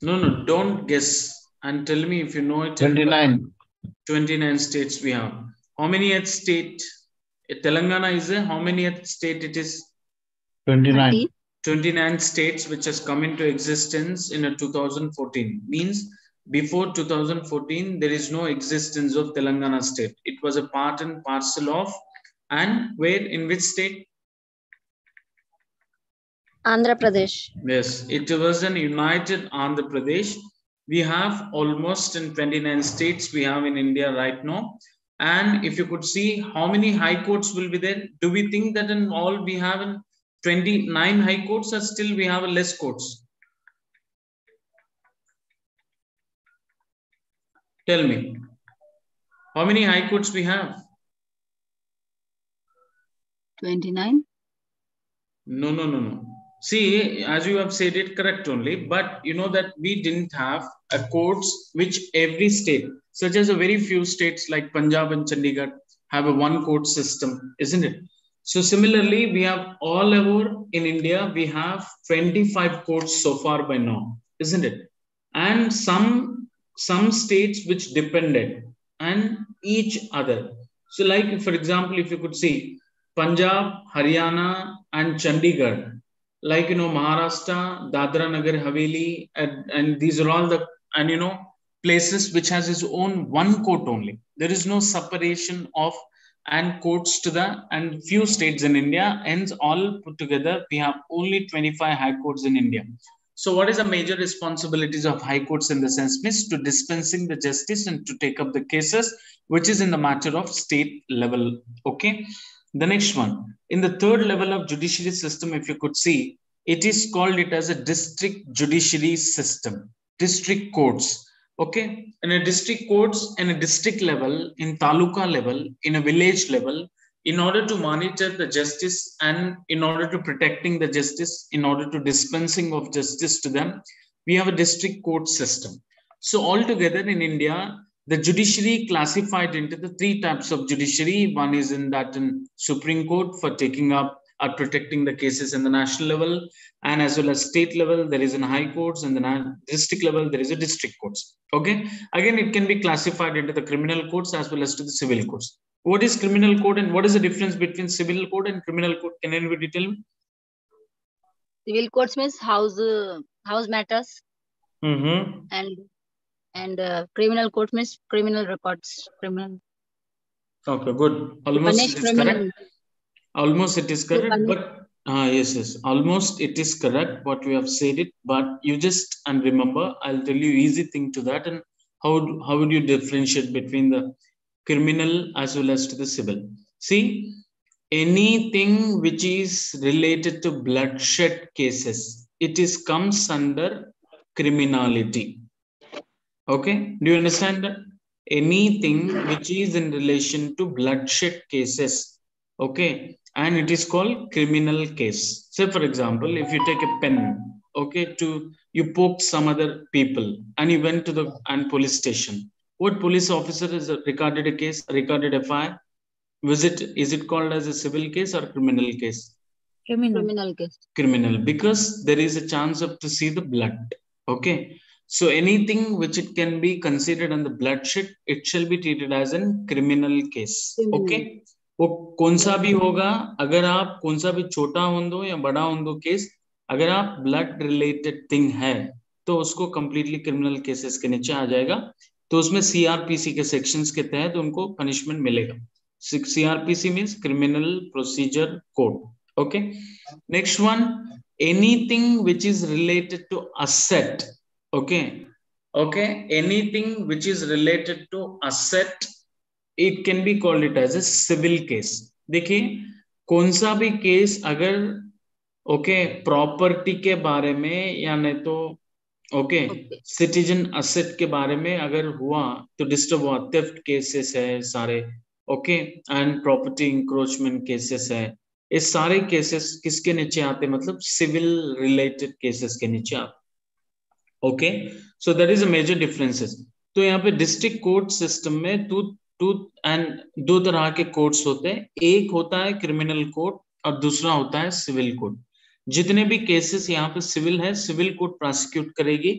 No, don't guess and tell me if you know it. 29. 29 states we have. How many at state? Telangana is there. How many at state it is? 29. 30. 29 states which has come into existence in 2014. Means before 2014, there is no existence of Telangana state. It was a part and parcel of, and where, in which state? Andhra Pradesh. Yes, it was an united Andhra Pradesh. We have almost in 29 states we have in India right now. And if you could see how many high courts will be there, do we think that in all we have in 29 high courts, or still we have less courts? Tell me, how many high courts we have? 29. No. See, as you have said it correct only, but you know that we didn't have a courts which every state, such as a very few states like Punjab and Chandigarh, have a one court system, isn't it? So similarly, we have all over in India, we have 25 courts so far by now, isn't it? And some states which depended on each other. So like, for example, if you could see Punjab, Haryana, and Chandigarh, like, Maharashtra, Dadra Nagar Haveli, and these are all the, places which has its own one court only. There is no separation of and courts to and few states in India, hence all put together, we have only 25 high courts in India. So what is the major responsibilities of high courts in the sense? Means to dispensing the justice and to take up the cases, which is in the matter of state level. Okay. The next one, in the third level of judiciary system, if you could see, it is called it as a district judiciary system, district courts. Okay. In a district courts and a district level, in taluka level, in a village level, in order to monitor the justice and in order to protecting the justice, in order to dispensing of justice to them, we have a district court system. So altogether in India, the judiciary classified into the 3 types of judiciary. One is in Supreme Court for taking up or protecting the cases in the national level, and as well as state level, there is in high courts, and the district level, there is a district courts. Okay. Again, it can be classified into the criminal courts as well as to the civil courts. What is criminal code and what is the difference between civil code and criminal code? Can anybody tell me? Civil courts means house matters. Mm-hmm. And criminal court means criminal records. Criminal. Okay, good. Almost it is correct. Almost it is correct, but yes. Almost it is correct what we have said it, but you just and remember, I'll tell you easy thing to that, and how would you differentiate between the criminal as well as to the civil? See, anything which is related to bloodshed cases, it is comes under criminality. Okay, do you understand that? anything which is in relation to bloodshed cases, okay, and it is called criminal case. Say for example, if you take a pen, okay, you poked some other people and you went to the police station. What police officer has recorded a case, recorded a FIR? Is it called as a civil case or criminal case? Criminal case. Criminal, because there is a chance of to see the blood. Okay, so anything which it can be considered on the bloodshed, it shall be treated as a criminal case. Criminal. Okay, वो कौन सा भी होगा, अगर आप कौन सा भी छोटा होंदो या बड़ा होंदो केस, अगर आप ब्लड रिलेटेड थिंग है तो उसको कंप्लीटली क्रिमिनल केसेस के नीचे आ जाएगा. तो उसमें सीआरपीसी के सेक्शंस के तहत उनको पनिशमेंट मिलेगा. CrPC means criminal procedure code. Okay, next one, anything which is related to asset. Okay, anything which is related to asset, it can be called it as a civil case. देखिए कौन सा भी case अगर property के बारे में या नहीं तो सिटीजन असेट के बारे में अगर हुआ तो डिस्टर्ब हुआ, थेफ्ट केसेस है सारे, एंड प्रॉपर्टी इंक्रोचमेंट केसेस है, ये सारे केसेस किसके नीचे आते, मतलब सिविल रिलेटेड केसेस के नीचे आते. Okay, so that is a major differences. तो यहाँ पे डिस्ट्रिक्ट कोर्ट सिस्टम में दो तरह के कोर्ट्स होते हैं. एक होता है क्रिमिनल कोर्ट और दूसरा होता है सिविल कोर्ट. जितने भी केसेस यहाँ पे सिविल है, सिविल कोर्ट प्रोसिक्यूट करेगी,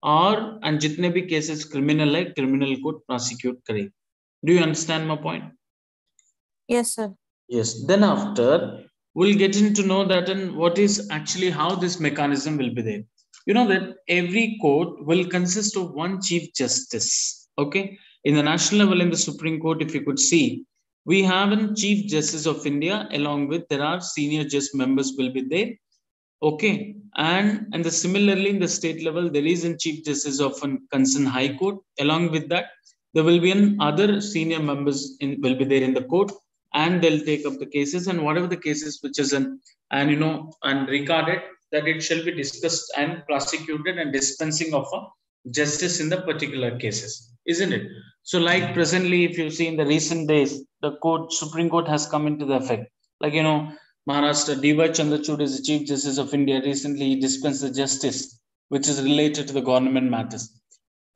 और जितने भी केसेस क्रिमिनल है, क्रिमिनल कोर्ट प्रोसिक्यूट करेगी. Do you understand my point? Yes, sir. Yes, then after we'll get into know that and what is actually how this mechanism will be there. You know that every court will consist of one chief justice. Okay, in the national level, in the Supreme Court, if you could see, we have a chief justice of India, along with there are senior just members will be there. Okay, and similarly in the state level there is a chief justice of a concerned high court. Along with that, there will be other senior members will be there in the court, and they'll take up the cases, and whatever the cases which is and recorded, that it shall be discussed and prosecuted and dispensing of a justice in the particular cases, isn't it? So like presently, if you see in the recent days, the Supreme Court has come into the effect. Like Maharashtra, D.Y. Chandrachud is the Chief Justice of India. Recently he dispensed the justice which is related to the government matters.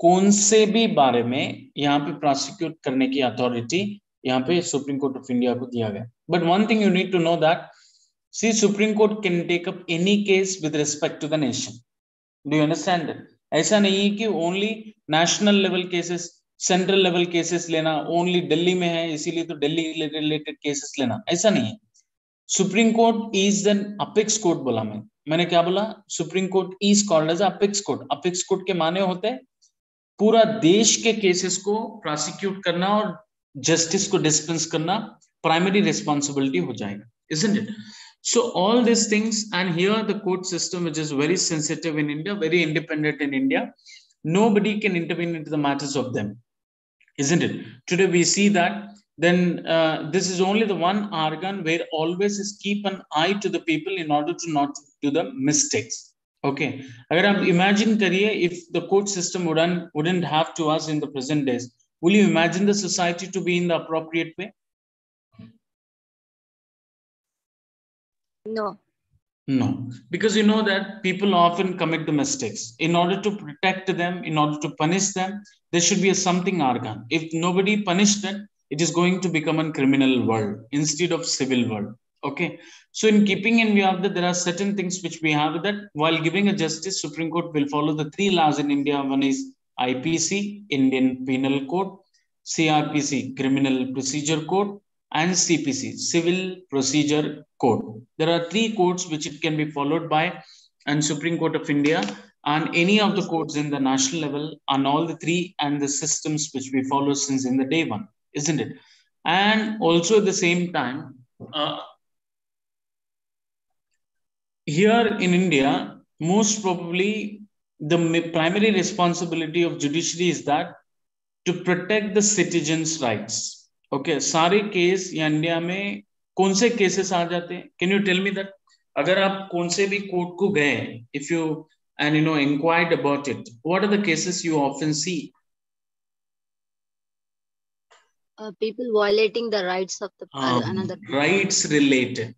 कौन से भी बारे में यहाँ पे prosecute करने की authority यहाँ पे सुप्रीम कोर्ट ऑफ इंडिया को दिया गया. But one thing you need to know that, see Supreme Court can take up any case with respect to the nation. Do you understand that? ऐसा नहीं है कि only national level cases, central level cases लेना, only Delhi में है इसीलिए तो Delhi related cases लेना, ऐसा नहीं है. Supreme Court is an apex court. बोला मैंने क्या बोला? Supreme Court is called as apex court. Apex court के माने होते हैं पूरा देश के केसेस को प्रोसिक्यूट करना और जस्टिस को डिस्पेंस करना प्राइमरी रिस्पांसिबिलिटी हो जाएगा, isn't it? So all these things, and here the court system, which is very sensitive in India, very independent in India, nobody can intervene into the matters of them, isn't it? Today we see that then this is only the one organ where always is keep an eye to the people in order to not do the mistakes. Okay, अगर आप imagine करिए, if the court system wouldn't have to us in the present days, will you imagine the society to be in the appropriate way? No. No, because you know that people often commit the mistakes. In order to protect them, in order to punish them, there should be a something organ. If nobody punished them, it is going to become a criminal world instead of civil world. Okay, so in keeping in view of that, there are certain things which we have that while giving a justice, Supreme Court will follow the 3 laws in India. One is IPC, Indian Penal Code, CRPC, Criminal Procedure Code, and CPC, Civil Procedure Code. There are 3 codes which it can be followed by, and Supreme Court of India and any of the courts in the national level, on all the 3 and the systems which we follow since in the day one, isn't it? And also at the same time, here in India, most probably the primary responsibility of judiciary is that to protect the citizens' rights. Okay, सारे case या India में कौन से cases आ जाते हैं? Can you tell me that? अगर आप कौन से भी कोर्ट को गए, if you and inquired about it, what are the cases you often see? People violating the rights of the another. Rights related.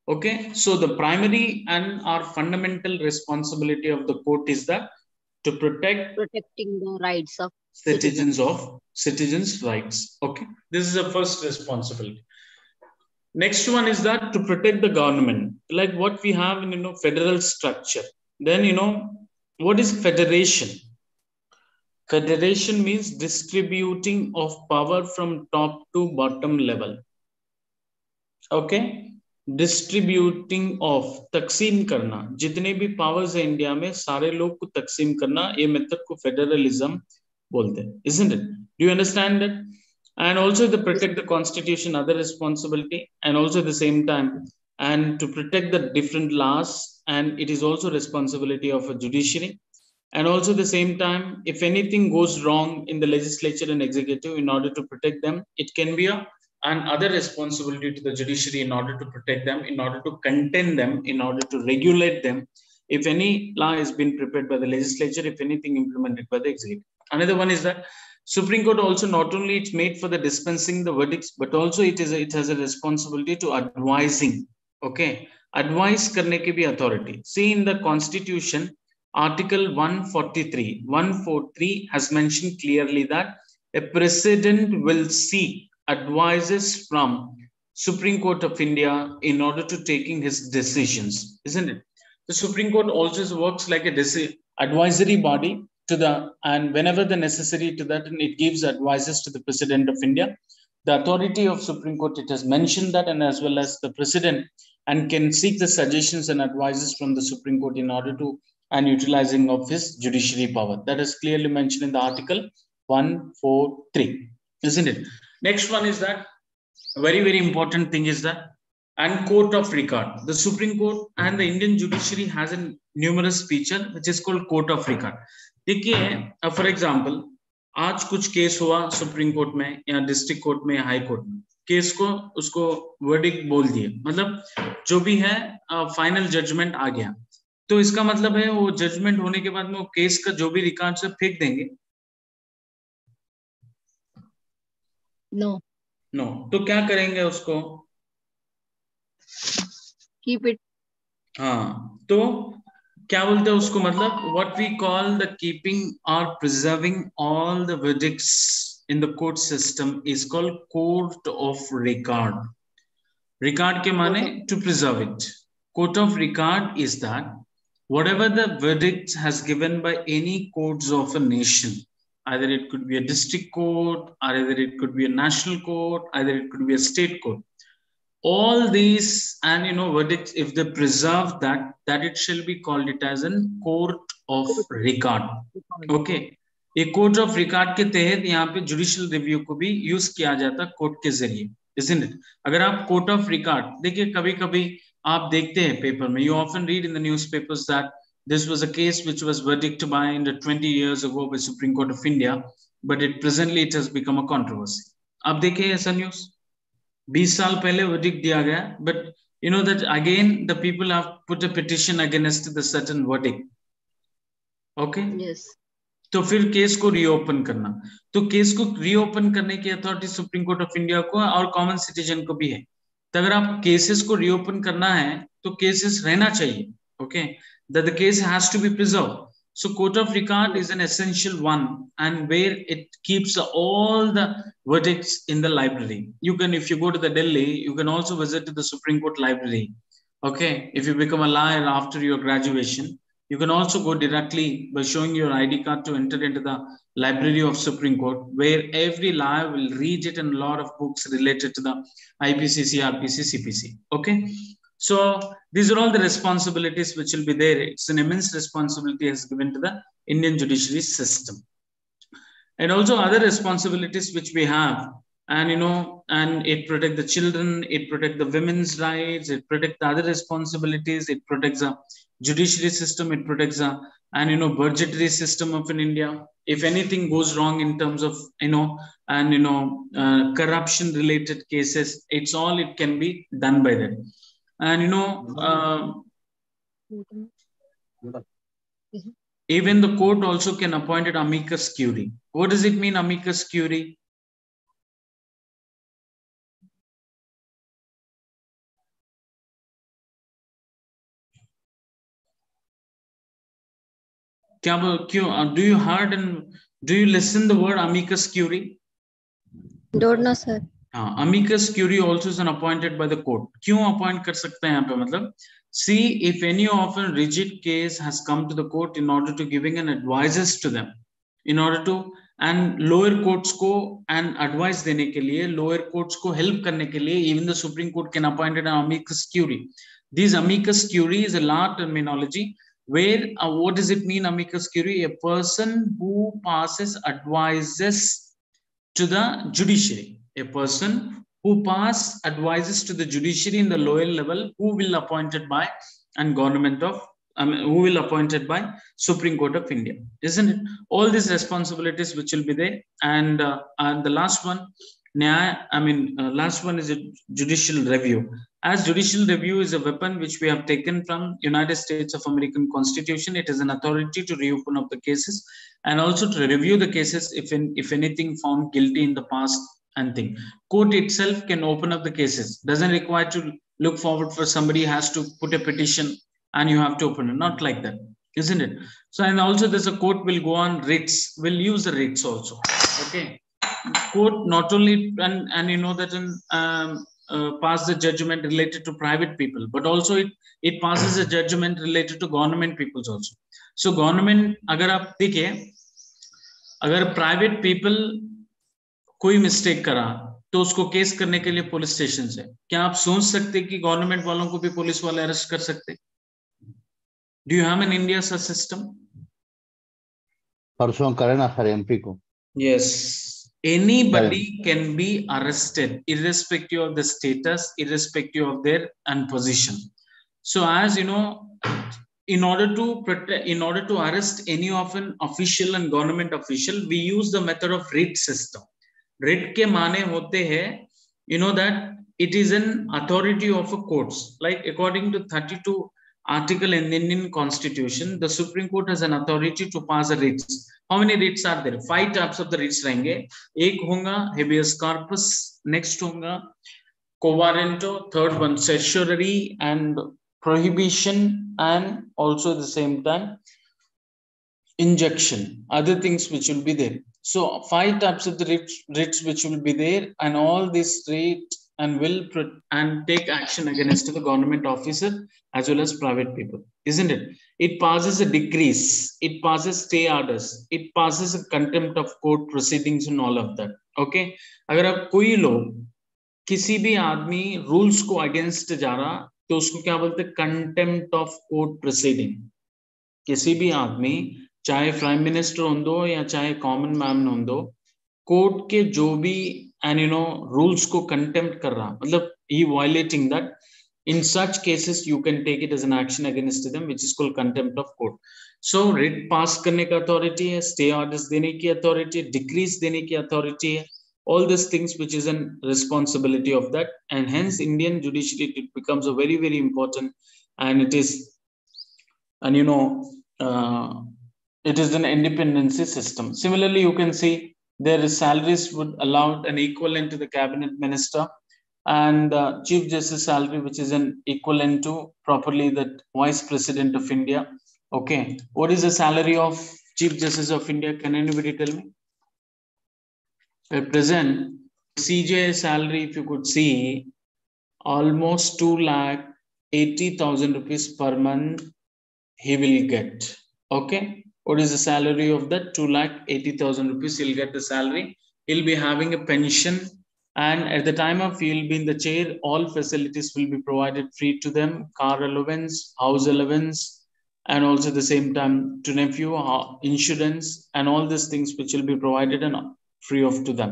Okay, so the primary and our fundamental responsibility of the court is that to protecting the rights of citizens' rights. Okay, this is the first responsibility. Next one is that to protect the government, like what we have in federal structure. Then what is federation? Federation means distributing of power from top to bottom level. Okay, distributing of तकसीम करना, जितने भी powers है India में सारे लोग को तकसीम करना, ये मेथड को फेडरलिज्म बोलते हैं, isn't it? Do you understand that? And also to protect the constitution, other responsibility, and also at the same time, and to protect the different laws, and it is also responsibility of a judiciary. And also at the same time, if anything goes wrong in the legislature and executive, in order to protect them, it can be and other responsibility to the judiciary in order to protect them, in order to contain them, in order to regulate them. If any law has been prepared by the legislature, if anything implemented by the executive. Another one is that Supreme Court also not only it's made for the dispensing the verdicts, but also it has a responsibility to advising. Okay, advise karne ki bhi authority. See in the Constitution, Article 143 has mentioned clearly that a president will seek advices from Supreme Court of India in order to taking his decisions, isn't it? The Supreme Court also works like a advisory body to and whenever the necessary to that, and it gives advices to the President of India. The authority of Supreme Court, it has mentioned that, and as well as the President, and can seek the suggestions and advices from the Supreme Court in order to and utilizing of his judiciary power. That is clearly mentioned in the Article 143, isn't it? Next one is that very, very important thing is that and court of record. The Supreme Court and the Indian judiciary has a numerous feature which is called court of record. देखिए, for example, आज कुछ case हुआ supreme court में या district court में या high court में, case को उसको वर्डिक्ट बोल दिए, मतलब जो भी है फाइनल जजमेंट आ गया, तो इसका मतलब है वो जजमेंट होने के बाद में वो केस का जो भी रिकॉर्ड सब फेंक देंगे? नो तो क्या करेंगे उसको? Keep it. हाँ, तो क्या बोलते हैं उसको, मतलब what we call the keeping or preserving all the verdicts in the court system is called court of record. Record के माने to preserve it. Court of record is that whatever the verdict has given by any courts of a nation, either it could be a district court, or either it could be a national court, either it could be a state court. All these and verdicts, if they preserve that it shall be called it as a court of record. Okay, a court of record के तहत यहाँ पे judicial review को भी use किया जाता court के जरिए, isn't it? अगर आप court of record देखिए, कभी-कभी आप देखते हैं पेपर में, you often read in the newspapers that this was a case which was verdicted by in the 20 years ago by Supreme Court of India, but presently it has become a controversy. आप देखिए ऐसा news 20 साल पहले verdict दिया गया, but you know that again the people have put a petition against the certain verdict. Okay? Yes. तो फिर case को रीओपन करना, तो केस को रीओपन करने की authority supreme court of India को और कॉमन सिटीजन को भी है. तो अगर आप केसेस को रीओपन करना है तो केसेस रहना चाहिए. Okay, that the case has to be preserved. So court of record is an essential one, and where it keeps all the verdicts in the library. You can, if you go to the Delhi, you can also visit the Supreme Court library. Okay, if you become a lawyer after your graduation, you can also go directly by showing your ID card to enter into the library of Supreme Court, where every lawyer will read it and a lot of books related to the IPCC, RPC, CPC. Okay. So these are all the responsibilities which will be there. It's an immense responsibility as given to the Indian judiciary system. And also other responsibilities which we have, and and it protects the children, it protects the women's rights, it protects the other responsibilities, it protects the judiciary system, it protects the budgetary system of in India. If anything goes wrong in terms of corruption related cases, it can be done by that. And even the court also can appoint an amicus curiae. What does it mean, amicus curiae? Do you heard and do you listen the word amicus curiae? Don't know, sir. Amicus curiae also is an appointed by the court. क्यों appoint कर सकते हैं यहाँ पे मतलब? See, if any often rigid case has come to the court in order to giving an advices to them, in order to and lower courts को and advice देने के लिए, lower courts को help करने के लिए, even the Supreme Court can appoint an amicus curiae. This amicus curiae is a law terminology where what does it mean? Amicus curiae, a person who passes advices to the judiciary, a person who pass advices to the judiciary in the lower level, who will appointed by and government of who will appointed by Supreme Court of India, isn't it? All these responsibilities which will be there, and the last one, last one is a judicial review. As judicial review is a weapon which we have taken from United States of American Constitution, it is an authority to reopen up the cases and also to review the cases if anything found guilty in the past and thing. Court itself can open up the cases. Doesn't require to look forward for somebody has to put a petition and you have to open it. Not like that, isn't it? So, and also there's a court will go on writs, will use the writs also. Okay. Court not only and you know that in pass the judgment related to private people, but also it passes a judgment related to government peoples also. So government, अगर आप देखिए, अगर private people कोई mistake करा तो उसको case करने के लिए पुलिस स्टेशन से, क्या आप सोच सकते कि गवर्नमेंट वालों को भी पुलिस वाले अरेस्ट कर सकते? Do you have in India such system? परसों करे ना सर एमपी को. Yes, anybody can be arrested irrespective of the status, irrespective of their and position. So as you know, in order to protect, in order to arrest any of an official and government official, we use the method of writ system. Writ के माने होते हैं, you know that it is an authority of a courts. Like according to 32 article in the Indian Constitution, the Supreme Court has an authority to pass a writs. How many writs are there? 5 types of the writs रहेंगे. एक होगा habeas corpus, next होगा quo warranto, third one certiorari and prohibition, and also at the same time injunction, other things which will be there. So 5 types of the writs which will be there, and all this writ and will and take action against the government officer as well as private people, isn't it? It passes a decrees, it passes stay orders, it passes a contempt of court proceedings and all of that. Okay, अगर आप कोई लोग किसी भी आदमी rules को against जा रहा तो उसको क्या बोलते हैं? Contempt of court proceeding. किसी भी आदमी चाहे प्राइम मिनिस्टर हो दो या चाहे कॉमन मैन हो दो, कोर्ट के जो भी एंड यू नो रूल्स को कंटेम्प्ट कर रहा, मतलब ही violating that, in such cases you can take it as an action against them, which is called contempt of court. So writ pass करने का authority है, stay orders देने की authority है, decrees देने की authority है, all these things which is a responsibility of that, and hence Indian judiciary, it becomes a very, very important, and it is, and you know, it is an independency system. Similarly, you can see their salaries would allow an equivalent to the cabinet minister, and Chief Justice salary, which is an equivalent to properly the Vice President of India. Okay, what is the salary of Chief Justice of India? Can anybody tell me? At present, CJ salary, if you could see, almost 2,80,000 rupees per month he will get. Okay, what is the salary of that? 2,80,000 rupees he'll get the salary. He'll be having a pension, and at the time of he'll be in the chair, all facilities will be provided free to them: car allowance, house allowance, and also at the same time to nephew insurance, and all these things which will be provided and free of to them,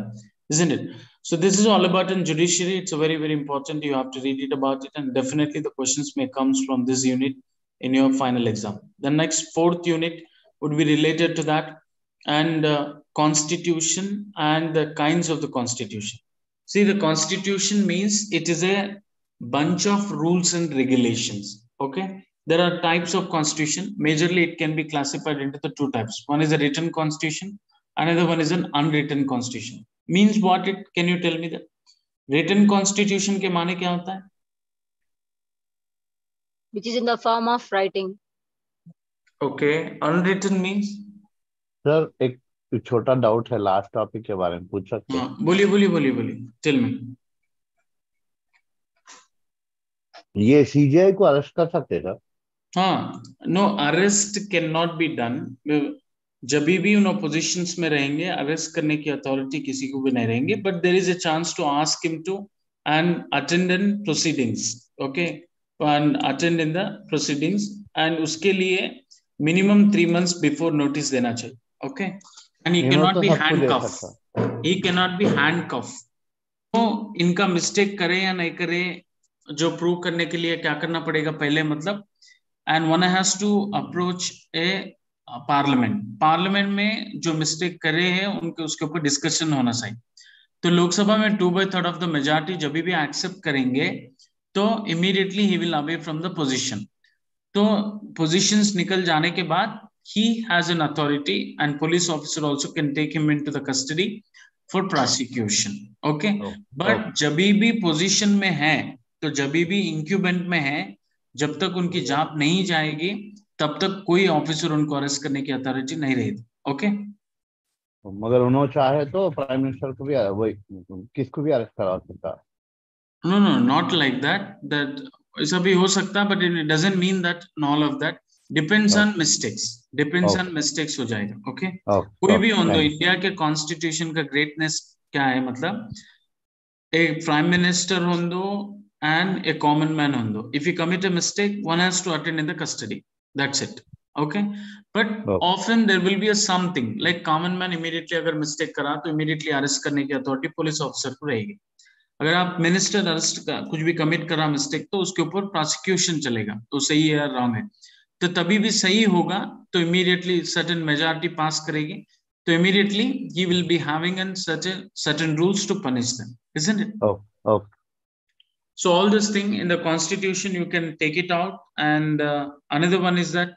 isn't it? So this is all about in judiciary. It's a very, very important. You have to read it about it, and definitely the questions may comes from this unit in your final exam. The next 4th unit would be related to that, and constitution and the kinds of the constitution. See, the constitution means it is a bunch of rules and regulations. Okay, there are types of constitution. Majorly, it can be classified into the 2 types. One is a written constitution. Another one is an unwritten constitution. Means what it? Can you tell me that? Written constitution के माने क्या होता है? Which is in the form of writing. Okay, unwritten means? Sir एक छोटा doubt है last topic के बारे में, पूछ सकते हैं? हाँ, बोलिए, टेल मी। ये सीजीआई को अरेस्ट कर सकते हैं सर? हाँ, no arrest can not be done. जब भी उन पोजिशंस में रहेंगे अरेस्ट करने की अथॉरिटी किसी को भी नहीं रहेंगे, but there is a chance to ask him to and attend in proceedings. Okay, and attend in the proceedings, and उसके लिए मिनिमम 3 months बिफोर नोटिस देना चाहिए। ओके, एंड ही कैन इन्होंने नॉट तो बी सबको दे हैंडकफ, सकता। He can not be handcuff. तो इनका मिस्टेक करे या नहीं करे, जो प्रूव करने के लिए क्या करना पड़ेगा पहले, मतलब and one has to approach a parliament में जो मिस्टेक करे हैं उनके उसके ऊपर डिस्कशन होना चाहिए। तो लोकसभा में 2/3 ऑफ द मेजॉरिटी जब भी एक्सेप्ट करेंगे तो immediately he will away from the position. तो पोजीशंस निकल जाने के बाद he has an authority and police officer also can take him into the custody for prosecution. Okay, but जब भी पोजीशन में है, तो जब भी इंक्यूबेंट में है, जब तक उनकी जांच नहीं जाएगी तब तक कोई ऑफिसर उनको अरेस्ट करने की अथॉरिटी नहीं रहेगी। ओके, मगर उन्होंने चाहे तो प्राइम मिनिस्टर को भी वही किसको भी अरेस्ट करा सकता है। नो, नॉट लाइक दैट ऐसा भी हो सकता है, but it doesn't mean that all of that depends on mistakes हो जाएगा। ओके, कोई भी हो, तो इंडिया के कॉन्स्टिट्यूशन का ग्रेटनेस क्या है, मतलब एक प्राइम मिनिस्टर हो दो and a common man on though. If you commit a mistake, one has to attend in the custody. That's it. Okay, but often there will be a something like common man immediately अगर mistake करा तो immediately arrest करने की authority police officer को रहेगी। अगर आप minister arrest का कुछ भी कमिट करा मिस्टेक, तो उसके ऊपर प्रोसिक्यूशन चलेगा, तो सही है या रॉन्ग है। तो तभी भी सही होगा तो इमीडिएटली सर्टेन मेजॉरिटी पास करेगी, तो immediately he will be having an certain rules to punish them, isn't it? Okay. So all this thing in the constitution you can take it out, and another one is that